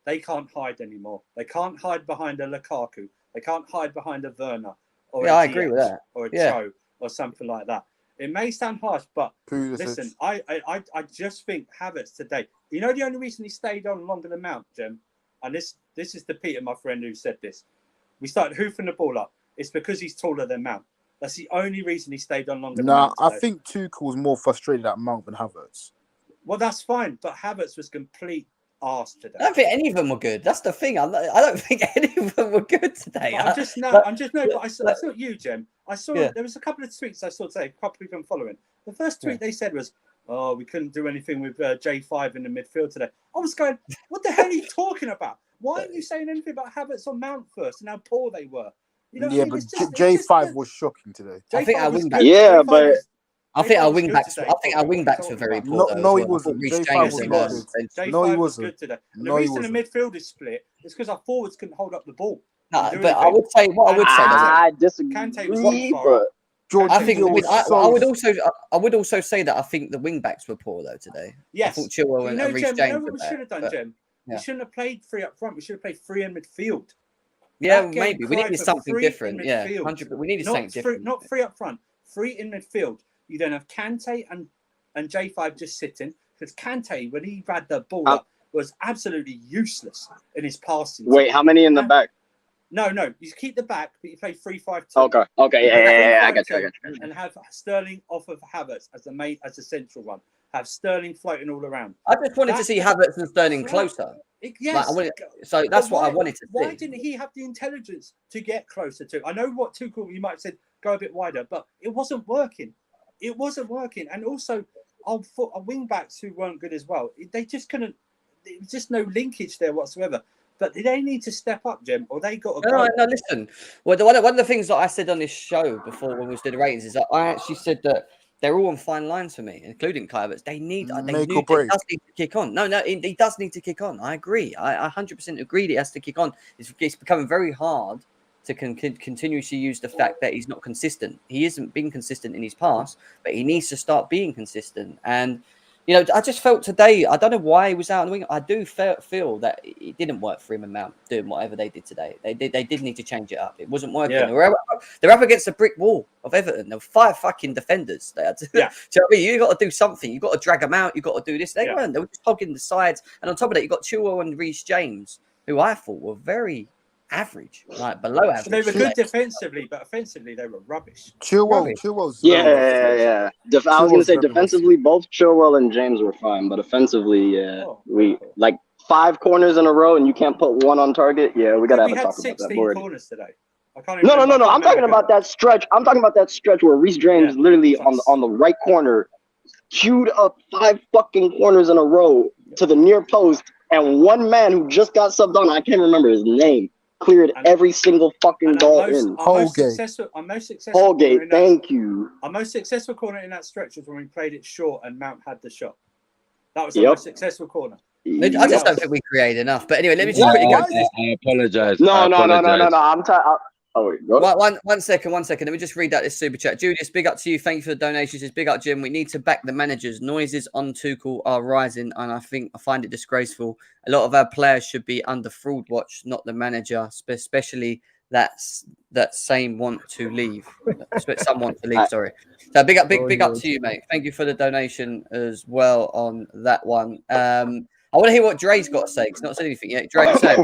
they can't hide anymore. They can't hide behind a Lukaku. They can't hide behind a Werner. I agree with that. Or a Cho or something like that. It may sound harsh, but listen, I just think Havertz today. You know the only reason he stayed on longer than Mount, Jim, and this is the Peter, my friend, who said this. We started hoofing the ball up. It's because he's taller than Mount. That's the only reason he stayed on longer than Mount. I think Tuchel was more frustrated at Mount than Havertz. Well, that's fine, but Havertz was complete arse today. I don't think any of them were good. That's the thing. I don't think any of them were good today. But I saw you, Jem. I saw there was a couple of tweets I saw today. A couple of people I'm following. The first tweet they said was, "Oh, we couldn't do anything with J5 in the midfield today." I was going, "What the hell are you talking about? Why aren't you saying anything about Havertz or Mount first and how poor they were?" You know, but J5 was shocking today. I think our wing back. I think our wing backs were very poor. No, he wasn't. Reese James no, he wasn't. Good today. And the reason the midfield is split is because our forwards couldn't hold up the ball. No, but I would say I disagree. Kante was George, I think I would also say that I think the wing backs were poor though today. Yes, I thought Chilwell and Reese James. You know what we should have done, Jem? We shouldn't have played 3 up front. We should have played 3 in midfield. Yeah, maybe we needed something different. Yeah, 100. But we needed something different. Not 3 up front. 3 in midfield. You then have Kante and J5 just sitting, because Kante, when he had the ball up, was absolutely useless in his passing. Wait, how many in the back? No. You keep the back, but you play 3-5-2. Okay, yeah, I got you. And have Sterling off of Havertz as the central one. Have Sterling floating all around. I just wanted to see Havertz and Sterling closer. Yes. So that's what I wanted to see. Why didn't he have the intelligence to get closer to? I know what Tuchel, you might have said, go a bit wider, but it wasn't working. And also, our wing backs who weren't good as well. They just couldn't. There was just no linkage there whatsoever. But they need to step up, Jim, or they got to go. No, listen. Well, one of the things that I said on this show before when we did the ratings is that I actually said that they're all on fine lines for me, including Kai Havertz. He does need to kick on. No, he does need to kick on. I agree. I 100% agree that he has to kick on. It's becoming very hard to continuously use the fact that he's not consistent. He hasn't been consistent in his past, but he needs to start being consistent. And I just felt today, I don't know why he was out on the wing. I do feel that it didn't work for him and Mount doing whatever they did today. They did need to change it up. It wasn't working. Yeah. They're up against a brick wall of Everton. There were 5 fucking defenders. They had to, Yeah. do you know what I mean? You got to do something. You got to drag them out. You got to do this. They weren't. They were just hogging the sides. And on top of that, you got Chilwell and Reese James, who I thought were very average, like below average. So they were good defensively, but offensively they were rubbish. Chilwell's yeah. I was gonna say defensively, both Chilwell and James were fine, but offensively, we like 5 corners in a row, and you can't put one on target. Yeah, we gotta have a talk about that board. Corners today. I can't even No. I'm talking about that stretch. I'm talking about that stretch where Reese James literally on the right corner queued up 5 fucking corners in a row to the near post, and one man who just got subbed on, I can't remember his name, cleared every single fucking ball in. Our most successful Holgate, thank you. Our most successful corner in that stretch was when we played it short and Mount had the shot. That was our most successful corner. I just don't think we created enough. But anyway, let me just quickly go to this. I apologize. No. I'm tired. Oh, wait, go one second. Let me just read out this super chat. Julius, big up to you. Thank you for the donations. It's big up, Jim. We need to back the managers. Noises on Tuchel are rising, and I find it disgraceful. A lot of our players should be under fraud watch, not the manager, especially that same want to leave. Some want to leave. Sorry. So big up to you, mate. Thank you for the donation as well on that one. I want to hear what Dre's got to say. He's not said anything yet. Dre, say.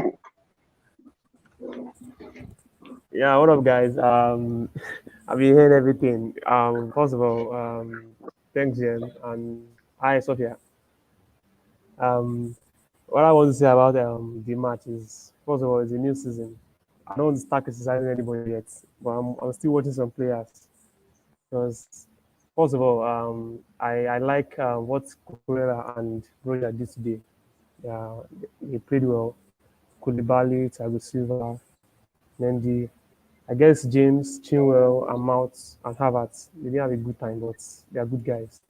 Yeah, what up, guys? I've been hearing everything. First of all, thanks, Jen, and hi, Sophia. What I want to say about the match is, first of all, it's a new season. I don't want to start criticizing anybody yet, but I'm still watching some players. Because, first of all, I like what Cucurella and Roger did today. They played well. Koulibaly, Thiago Silva, Mendy. I guess James, Chilwell, and Mount and Havertz, they didn't have a good time, but they are good guys.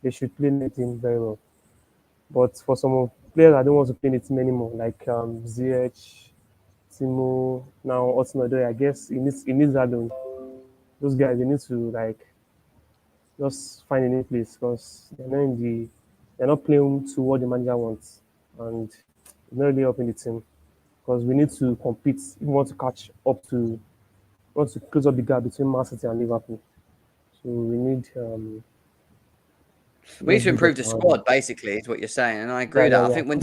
They should play in the team very well. But for some players, I don't want to play in the team anymore, like Ziyech, Timo, now Otsunodo. I guess it needs that loan. Those guys, they need to just find a new place because they're not playing to what the manager wants, and it's not really helping the team. Because we need to compete. We want to close up the gap between Man City and Liverpool. So we need. We need to improve the squad, basically, is what you're saying, and I agree with that. I think when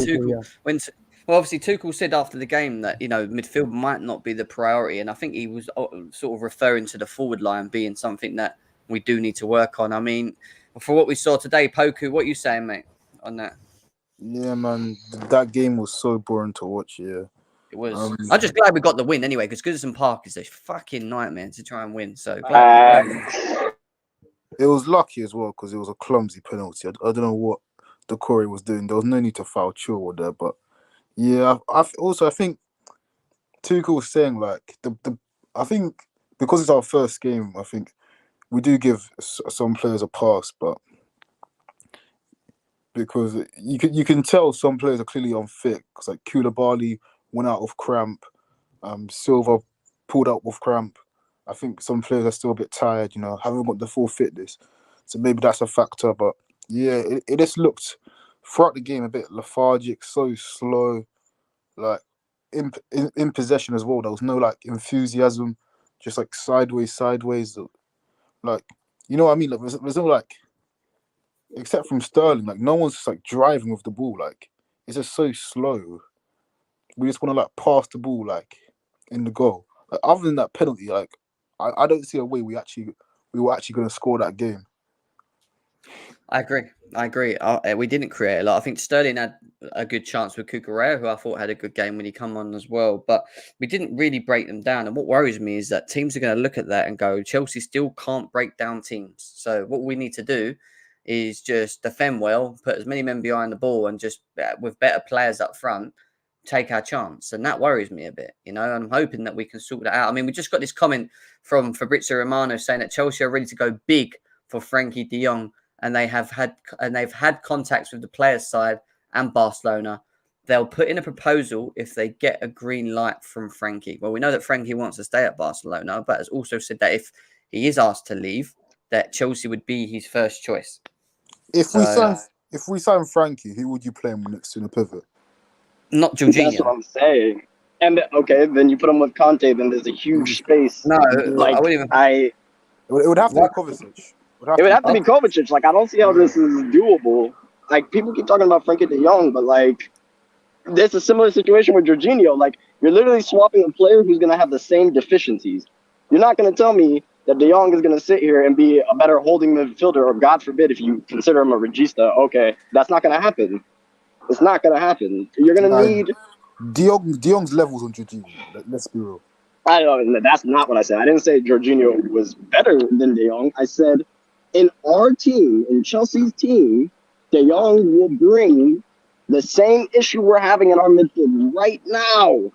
obviously Tuchel said after the game that midfield might not be the priority, and I think he was sort of referring to the forward line being something that we do need to work on. I mean, for what we saw today, Poku, what are you saying, mate, on that? Yeah, man, that game was so boring to watch. Yeah. It was. I'm just glad we got the win anyway, because Goodison Park is a fucking nightmare to try and win. So it was lucky as well because it was a clumsy penalty. I don't know what the Corey was doing. There was no need to foul Chilwell there, but yeah. I think Tuchel was saying I think because it's our first game, I think we do give some players a pass, but because you can tell some players are clearly unfit because like Koulibaly went out of cramp. Silva pulled out with cramp. I think some players are still a bit tired, haven't got the full fitness. So maybe that's a factor. But yeah, it just looked throughout the game a bit lethargic, so slow. Like in possession as well, there was no enthusiasm, just sideways. Like, you know what I mean? Like there's no except from Sterling, no one's just driving with the ball. It's just so slow. We just want to pass the ball in the goal. Other than that penalty, I don't see a way we were actually going to score that game. I agree. We didn't create a lot. I think Sterling had a good chance with Cucurella, who I thought had a good game when he come on as well. But we didn't really break them down. And what worries me is that teams are going to look at that and go, Chelsea still can't break down teams. So what we need to do is just defend well, put as many men behind the ball, and just with better players up front, take our chance. And that worries me a bit, and I'm hoping that we can sort that out. I mean, we just got this comment from Fabrizio Romano saying that Chelsea are ready to go big for Frankie de Jong, and they've had contacts with the players' side and Barcelona. They'll put in a proposal if they get a green light from Frankie. Well, we know that Frankie wants to stay at Barcelona, but has also said that if he is asked to leave, that Chelsea would be his first choice. If we sign Frankie, who would you play him next to in a pivot? Not That's what Jorginho. I'm saying. And okay, then you put him with Kante, then there's a huge space. No, Like I wouldn't even. It would have to be Kovacic. It would have to be Kovacic. Like, I don't see how this is doable. Like, people keep talking about Frankie de Jong, but like, there's a similar situation with Jorginho. Like, you're literally swapping a player who's gonna have the same deficiencies. You're not gonna tell me that de Jong is gonna sit here and be a better holding midfielder, or God forbid, if you consider him a regista. Okay, that's not gonna happen. It's not gonna happen. You're gonna need. De Jong's levels on Jorginho. Let's be real. I don't know. That's not what I said. I didn't say Jorginho was better than De Jong. I said in our team, in Chelsea's team, De Jong will bring the same issue we're having in our midfield right now,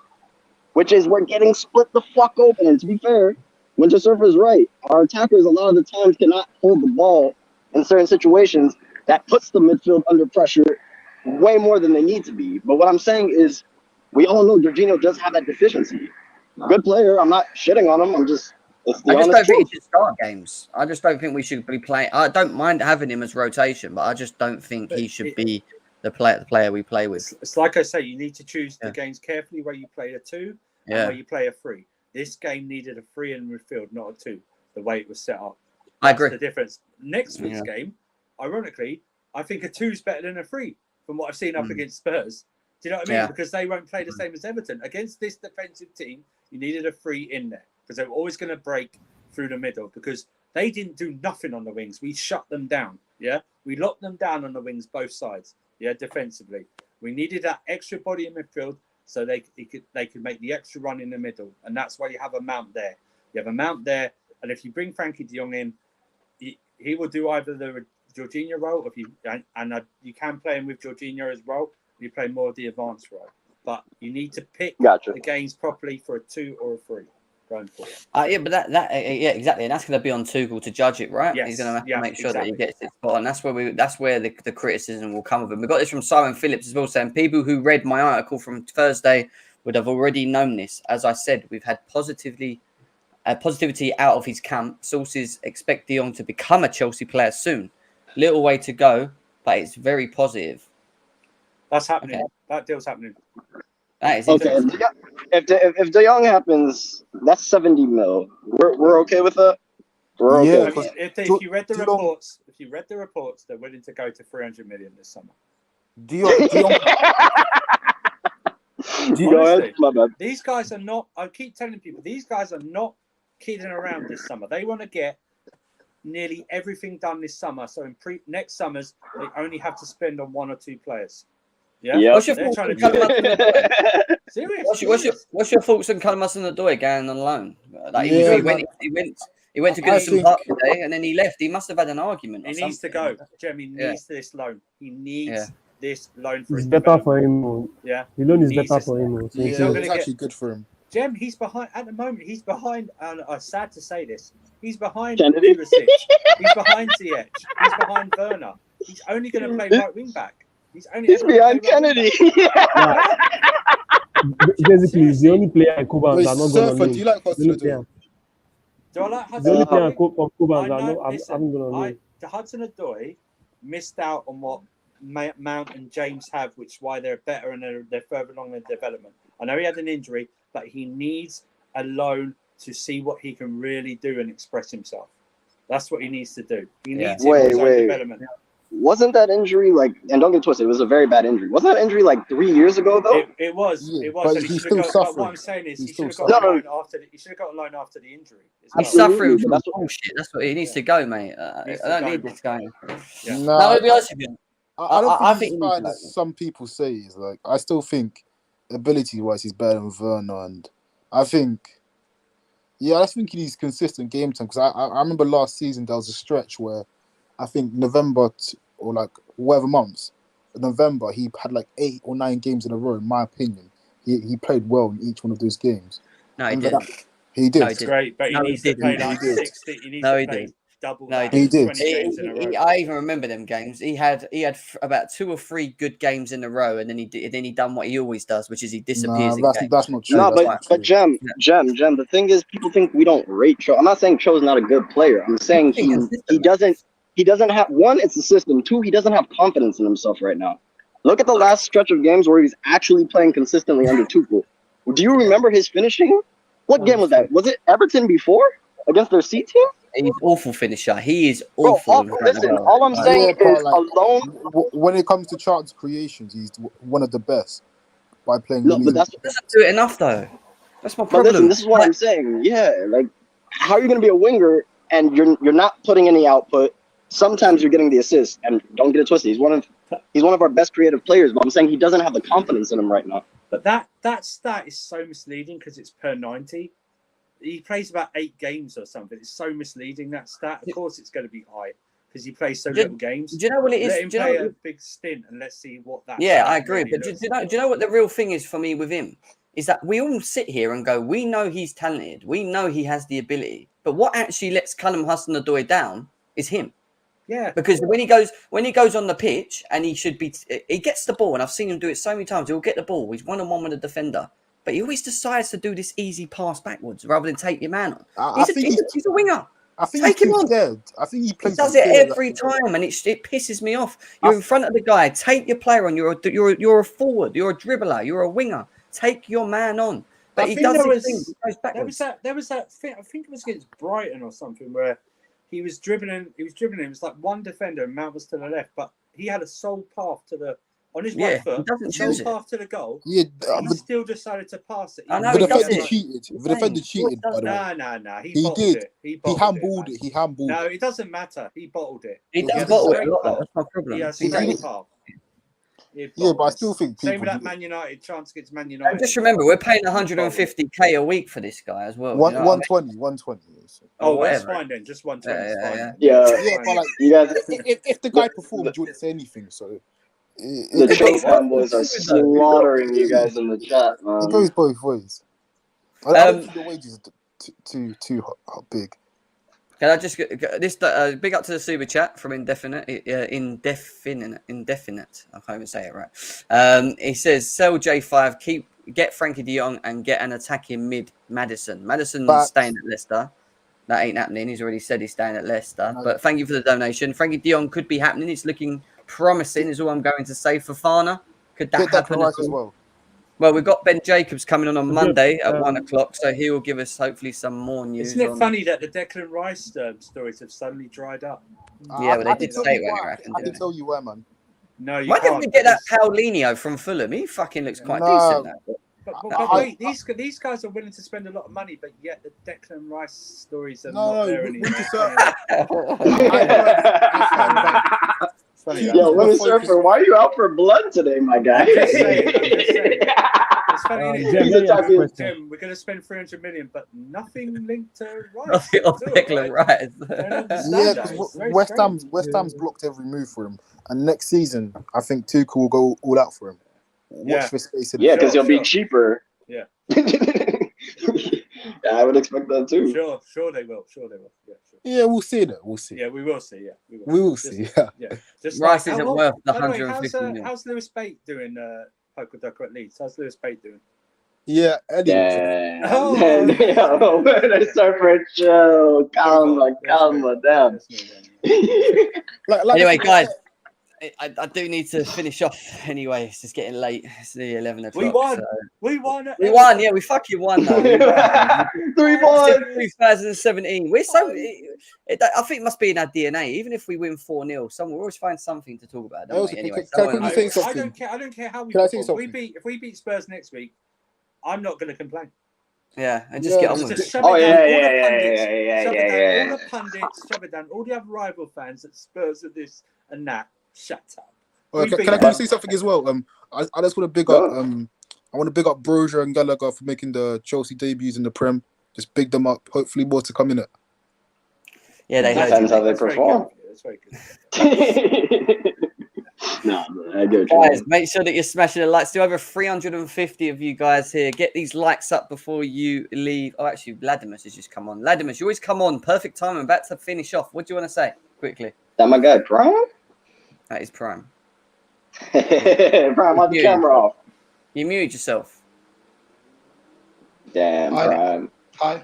which is we're getting split the fuck open. And to be fair, Winter Surfer is right. Our attackers a lot of the times cannot hold the ball in certain situations. That puts the midfield under pressure way more than they need to be. But what I'm saying is, we all know Jorginho does have that deficiency. Good player. I'm not shitting on him. It's the I just honest don't think truth. he should start games. I just don't think we should be playing. I don't mind having him as rotation, but I just don't think he should be the player we play with. It's like I say, you need to choose the games carefully where you play a 2 and where you play a 3. This game needed a 3 in midfield, not a 2, the way it was set up. I agree. The difference. Next week's game, ironically, I think a 2 is better than a 3 from what I've seen up against Spurs. Do you know what I mean? Yeah. Because they won't play the same as Everton. Against this defensive team, you needed a 3 in there because they were always going to break through the middle because they didn't do nothing on the wings. We shut them down. Yeah. We locked them down on the wings, both sides. Yeah. Defensively. We needed that extra body in midfield so they could make the extra run in the middle. And that's why you have a Mount there. You have a Mount there. And if you bring Frankie de Jong in, he will do either the Jorginho role, you can play him with Jorginho as well. You play more of the advanced role, but you need to pick the games properly for a 2 or a 3 going forward. But exactly, and that's going to be on Tuchel to judge it, right? Yes. He's going to have to make sure that he gets it spot on. That's where the criticism will come of him. We got this from Simon Phillips as well, saying people who read my article from Thursday would have already known this. As I said, we've had positivity out of his camp. Sources expect De Jong to become a Chelsea player soon. Little way to go, but it's very positive. That's happening. Okay. That deal's happening. That is okay. If De Jong happens, that's 70 mil. We're okay with that. We're okay. Yeah. If you read the reports, they're willing to go to 300 million this summer. Honestly, these guys are not. I keep telling people these guys are not kidding around this summer. They want to get nearly everything done this summer. So in next summers, they only have to spend on 1 or 2 players. Yeah. Yep. What's your thoughts on Callum Hudson-Odoi going on loan? Like he went to Goodison Park today, and then he left. He must have had an argument. He needs to go. Jem, he needs this loan. He needs this loan for his better for him. Yeah, the loan is better for him. So it's actually good for him. Jem, he's behind at the moment. He's behind. And I'm sad to say this. He's behind Kennedy. Pulisic. He's behind Ziyech. He's behind Werner. He's only going to play right wing back. He's behind Kennedy. Basically, he's the only player in Cuba that are not going to do you like Hudson-Odoi? Do I like Hudson-Odoi? The only player in Cuba that are not going to the Hudson-Odoi missed out on what Mount and James have, which is why they're better and they're further along in development. I know he had an injury, but he needs a loan to see what he can really do and express himself. That's what he needs to do. He needs his own development. Wasn't that injury and don't get twisted, it was a very bad injury. Wasn't that injury 3 years ago though? It was. Yeah, it was. but he's still suffering. What I'm saying is he should have got a loan after the injury. He's suffering from bullshit. That's what he needs to go, mate. I don't need this guy. Yeah. No, I'll be honest with you. I think he's bad as some people say. Is I still think ability-wise he's better than Werner, and I think he's consistent game time because I remember last season there was a stretch where I think November or whatever months, November he had 8 or 9 games in a row. In my opinion, he played well in each one of those games. No, he didn't. He did. No, great, but he needs to play 60. He needs to play double. No, he did. 20 games in a row. I even remember them games. He had about 2 or 3 good games in a row, and then he done what he always does, which is he disappears. That's not true. No, but Jem, the thing is, people think we don't rate Cho. I'm not saying Cho's not a good player. I'm saying he he doesn't have one. It's the system. Two, he doesn't have confidence in himself right now. Look at the last stretch of games where he's actually playing consistently under Tuchel. Do you remember his finishing? What game was that? Was it Everton before against their C team? He's awful finisher. He is Bro, awful. listen, all I'm saying is alone. When it comes to chance creations, he's one of the best by playing. No, but He doesn't do it enough though. That's my but problem. listen, this is what I'm saying. Yeah, like how are you going to be a winger and you're not putting any output? Sometimes you're getting the assist, and don't get it twisted. He's one of our best creative players, but I'm saying he doesn't have the confidence in him right now. But that stat is so misleading because it's per 90. He plays about 8 games or something. It's so misleading, that stat. Of course it's going to be high because he plays so little games. Do you know what it is? Let him play a big stint and let's see what that. Yeah, I agree. But do you know what the real thing is for me with him? Is that we all sit here and go, we know he's talented. We know he has the ability. But what actually lets Callum Hudson-Odoi down is him. Yeah. Because when he goes on the pitch and he gets the ball, and I've seen him do it so many times, he'll get the ball. He's one-on-one with a defender. But he always decides to do this easy pass backwards rather than take your man on. He's a winger. I think Take him on. Scared. I think he plays. He does it every time, and it pisses me off. You're in front of the guy. Take your player on. You're a forward. You're a dribbler. You're a winger. Take your man on. But he does his thing. He goes backwards. There was that thing. I think it was against Brighton or something where he was dribbling. It was like one defender, and Mount was to the left, but he had a sole path on his right foot. He doesn't choose path to the goal. Yeah, he still decided to pass it. I know, the defender cheated. The defender cheated. By the way, No. He did. It. He handballed it. He handballed. No, it doesn't matter. He bottled it. He does bottle it a lot. That's my problem. He has straight path. Yeah, but I still think people. Same with that Man United chance against Man United. And just remember, we're paying 150k a week for this guy as well. 120. Oh, that's fine then. Just 120. Yeah. But like, You guys, if the guy performed, you wouldn't say anything. So the Choke fanboys are slaughtering you guys in the chat, man. it goes both ways. I don't think the wages are too big. Can I just get this? Big up to the super chat from Indefinite. I can't even say it right. He says, "Sell J5, get Frankie De Jong, and get an attacking mid Madison. Madison's staying at Leicester. That ain't happening. He's already said he's staying at Leicester. No. But thank you for the donation. Frankie De Jong could be happening. It's looking promising. Is all I'm going to say. For Fofana, could that happen as well? Well, we've got Ben Jacobs coming on Monday at 1 o'clock, so he will give us hopefully some more news. Isn't it funny that the Declan Rice stories have suddenly dried up? Yeah, well, they did say when it happened. I can tell you where, man. No, you Why can't. didn't we get that Paulinho from Fulham? He fucking looks quite decent now. But wait, these guys are willing to spend a lot of money, but yet the Declan Rice stories are not there anymore. Yo, Women Surfer, why are you out for blood today, my guy? I'm just saying. It's funny, Tim, we're going to spend 300 million, but nothing linked to Rice. Nothing on Declan Rice. Yeah, because West Ham's blocked every move for him. And next season, I think Tuchel will go all out for him. Watch for space. Yeah, because he'll be cheaper. Yeah. Yeah, I would expect that too. Sure they will. Yeah, sure. Yeah, we'll see that. We'll see. Yeah, we will see. Yeah, we will see. Yeah. Just Rice isn't worth the 150 million. How's Lewis Bate doing? Poker Ducker at Leeds. How's Lewis Bate doing? Yeah, Eddie. Let's start for a show. Calma down. Anyway, guys. I do need to finish off anyway. It's just getting late. It's the 11 o'clock. We won. So. We won. Yeah, we fucking won. Though. 2017. We're so. I think it must be in our DNA. Even if we win 4-0, we'll always find something to talk about. Don't we? Anyway, I don't care how we perform. If we beat Spurs next week, I'm not going to complain. Yeah, and just get on with it. All the pundits, shove it down. All the other rival fans that Spurs are this and that. Shut up. Can I say something as well? I just want to big up. I want to big up Brozier and Gallagher for making the Chelsea debuts in the Prem. Just big them up. Hopefully, more to come in it. Yeah, they depends how they perform. That's very good. I do. Guys, make sure that you're smashing the likes. Still over 350 of you guys here. Get these likes up before you leave. Oh, actually, Ladimus has just come on. Ladimus, you always come on. Perfect time. I'm about to finish off. What do you want to say quickly? That my guy, Prime? That is Prime. Prime, have the camera off. You muted yourself. Damn, Prime. Hi.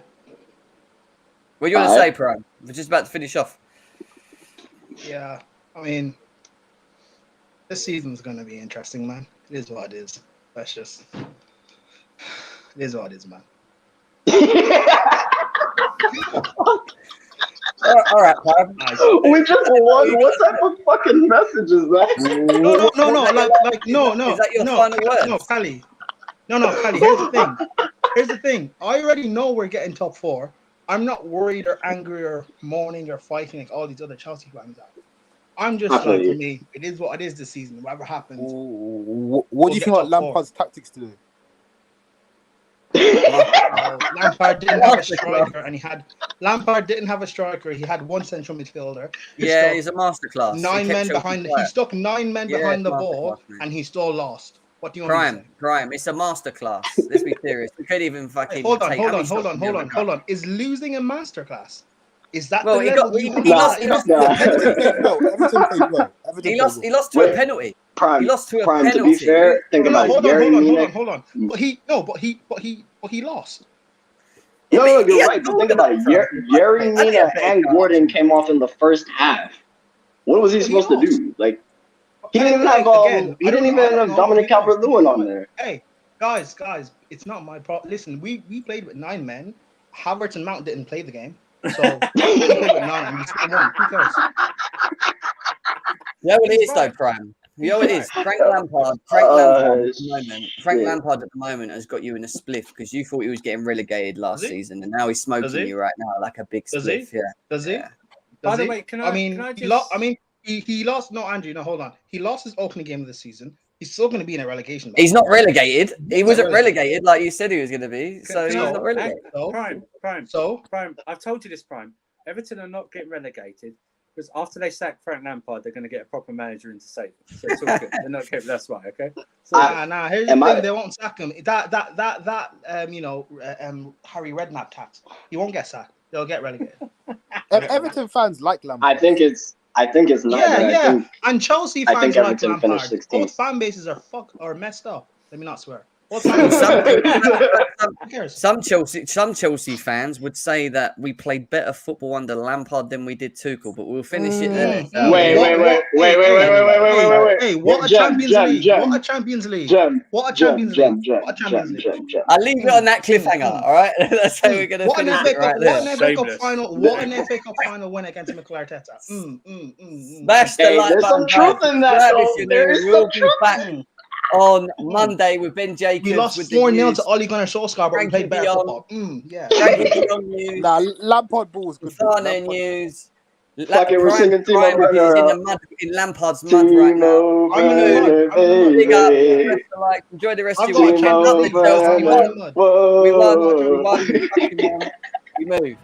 What do you want to say, Prime? We're just about to finish off. Yeah, I mean, this season's going to be interesting, man. It is what it is. That's just... It is what it is, man. All right, Prime. We just won. What type of fucking message is that? No. Is that your final word? No, Callie. Callie. Here's the thing. I already know we're getting top 4. I'm not worried or angry or mourning or fighting like all these other Chelsea fans are. I'm just like, for me, it is what it is this season. Whatever happens. What do you think about Lampard's tactics today? Lampard didn't have a striker, and Lampard didn't have a striker. He had one central midfielder. He's a masterclass. 9 men behind. He stuck 9 men behind the ball, and he still lost. What do you want me to say? Prime. It's a masterclass. Let's be serious. We could even fucking. Hold on. Is losing a masterclass? Is that well? The He lost. He lost to a penalty. Prime. He lost to a Prime. penalty. To be fair, think about hold on. But he lost. No, you're right. But think about it. Yerry Mina and Gordon came off in the first half. What was he supposed to do? Like, he didn't even have Dominic Calvert-Lewin on there. Hey, guys, it's not my problem. Listen, we played with 9 men. Havertz and Mount didn't play the game, so we played with 9 and we still won. Who cares? You know what it is, though, Prime. You know what it is. Frank Lampard at the moment has got you in a spliff because you thought he was getting relegated last season, and now he's smoking you right now like a big spliff. Does he? By the way, he lost. No, Andrew. No, hold on. He lost his opening game of the season. He's still going to be in a relegation battle. He's not relegated. He wasn't relegated like you said he was going to be. So he's not relegated. Prime. Prime. I've told you this, Prime. Everton are not getting relegated because after they sack Frank Lampard, they're going to get a proper manager in to save them. So it's all good. They're not getting. That's why. Okay. So, here's the thing. They won't sack him. Harry Redknapp tax. He won't get sacked. They'll get relegated. Everton fans like Lampard. I think it's not. And Chelsea fans like Lampard. Both fan bases are messed up. Let me not swear. Some Chelsea fans would say that we played better football under Lampard than we did Tuchel, but we'll finish it there. Wait. Hey, what a Champions League! What a Champions League! What a Champions League! I'll leave it on that cliffhanger. All right, that's how we're gonna finish it right there. What an FA Cup final win against Mikel Arteta. Smash the like button. There's some truth in that. There is some truth. On Monday with Ben Jacobs. We lost 4-0 to Ole Gunnar Solskjaer, but we played better football. Lampard balls. Sane news. Fucking we're singing Team Up right now. In Lampard's mud right now. Big up. Enjoy the rest of your weekend. We won. We move.